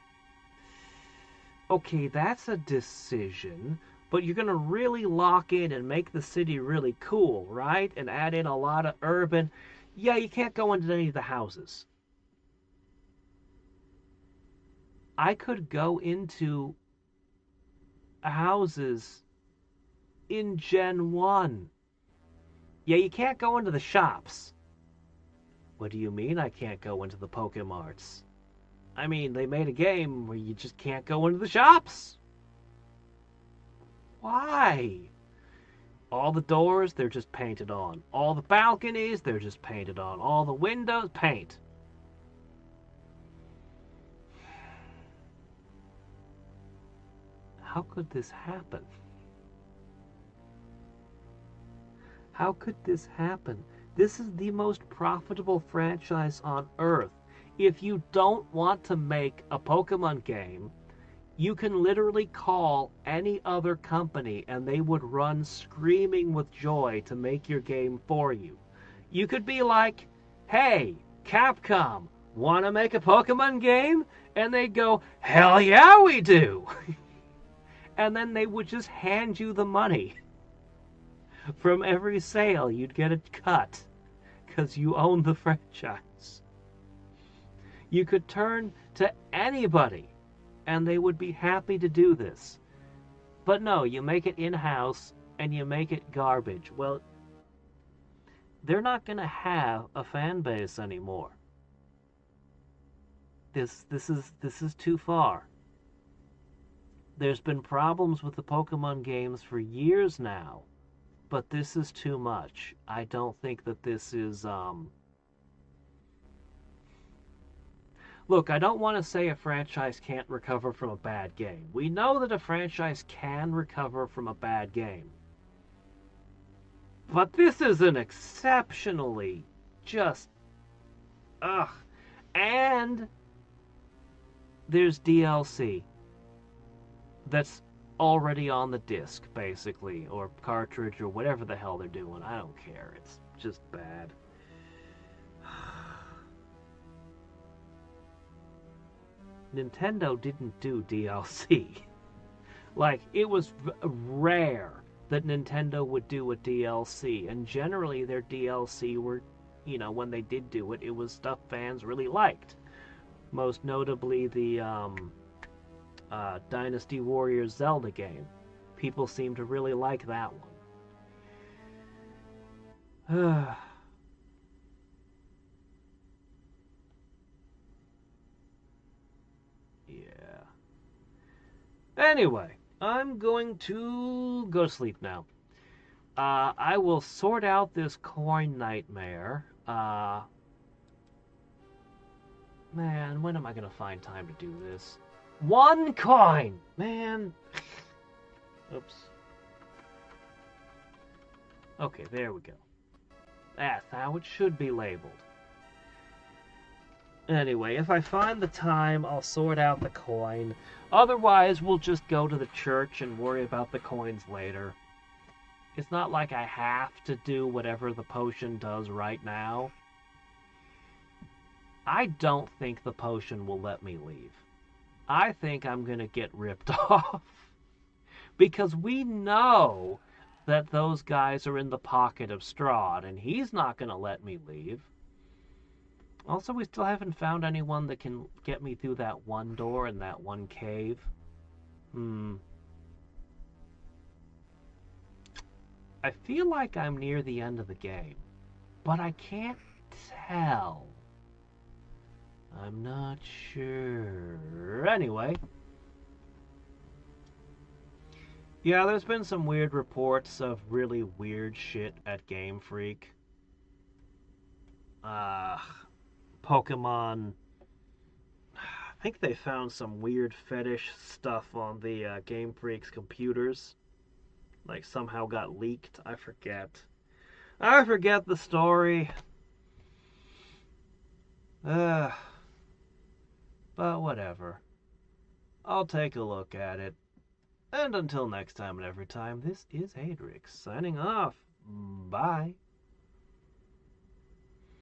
Okay, that's a decision, but you're going to really lock in and make the city really cool, right? And add in a lot of urban. Yeah, you can't go into any of the houses. I could go into houses in Gen 1. Yeah, you can't go into the shops. What do you mean I can't go into the Pokemarts? I mean, they made a game where you just can't go into the shops. Why? All the doors, they're just painted on. All the balconies, they're just painted on. All the windows, paint. How could this happen? How could this happen? This is the most profitable franchise on Earth. If you don't want to make a Pokemon game, you can literally call any other company and they would run screaming with joy to make your game for you. You could be like, hey, Capcom, want to make a Pokemon game? And they'd go, hell yeah, we do. And then they would just hand you the money. From every sale, you'd get a cut because you own the franchise. You could turn to anybody and they would be happy to do this. But no, you make it in-house and you make it garbage. Well, they're not going to have a fan base anymore. This is too far. There's been problems with the Pokemon games for years now. But this is too much. I don't think that this is, Look, I don't want to say a franchise can't recover from a bad game. We know that a franchise can recover from a bad game. But this is an exceptionally just... Ugh. And there's DLC that's already on the disc, basically, or cartridge, or whatever the hell they're doing. I don't care. It's just bad. Nintendo didn't do DLC. Like, it was rare that Nintendo would do a DLC, and generally their DLC were, you know, when they did do it, it was stuff fans really liked. Most notably the, Dynasty Warriors Zelda game. People seem to really like that one. Yeah. Anyway, I'm going to go to sleep now. I will sort out this coin nightmare. Man, when am I going to find time to do this? 1 coin! Man. Oops. Okay, there we go. That's how it should be labeled. Anyway, if I find the time, I'll sort out the coin. Otherwise, we'll just go to the church and worry about the coins later. It's not like I have to do whatever the potion does right now. I don't think the potion will let me leave. I think I'm going to get ripped off. Because we know that those guys are in the pocket of Strahd, and he's not going to let me leave. Also, we still haven't found anyone that can get me through that one door in that one cave. I feel like I'm near the end of the game, but I can't tell. I'm not sure. Anyway. Yeah, there's been some weird reports of really weird shit at Game Freak. Pokemon. I think they found some weird fetish stuff on the Game Freak's computers. Like somehow got leaked. I forget. I forget the story. Uh, but whatever. I'll take a look at it. And until next time and every time, this is Hadriex signing off. Bye.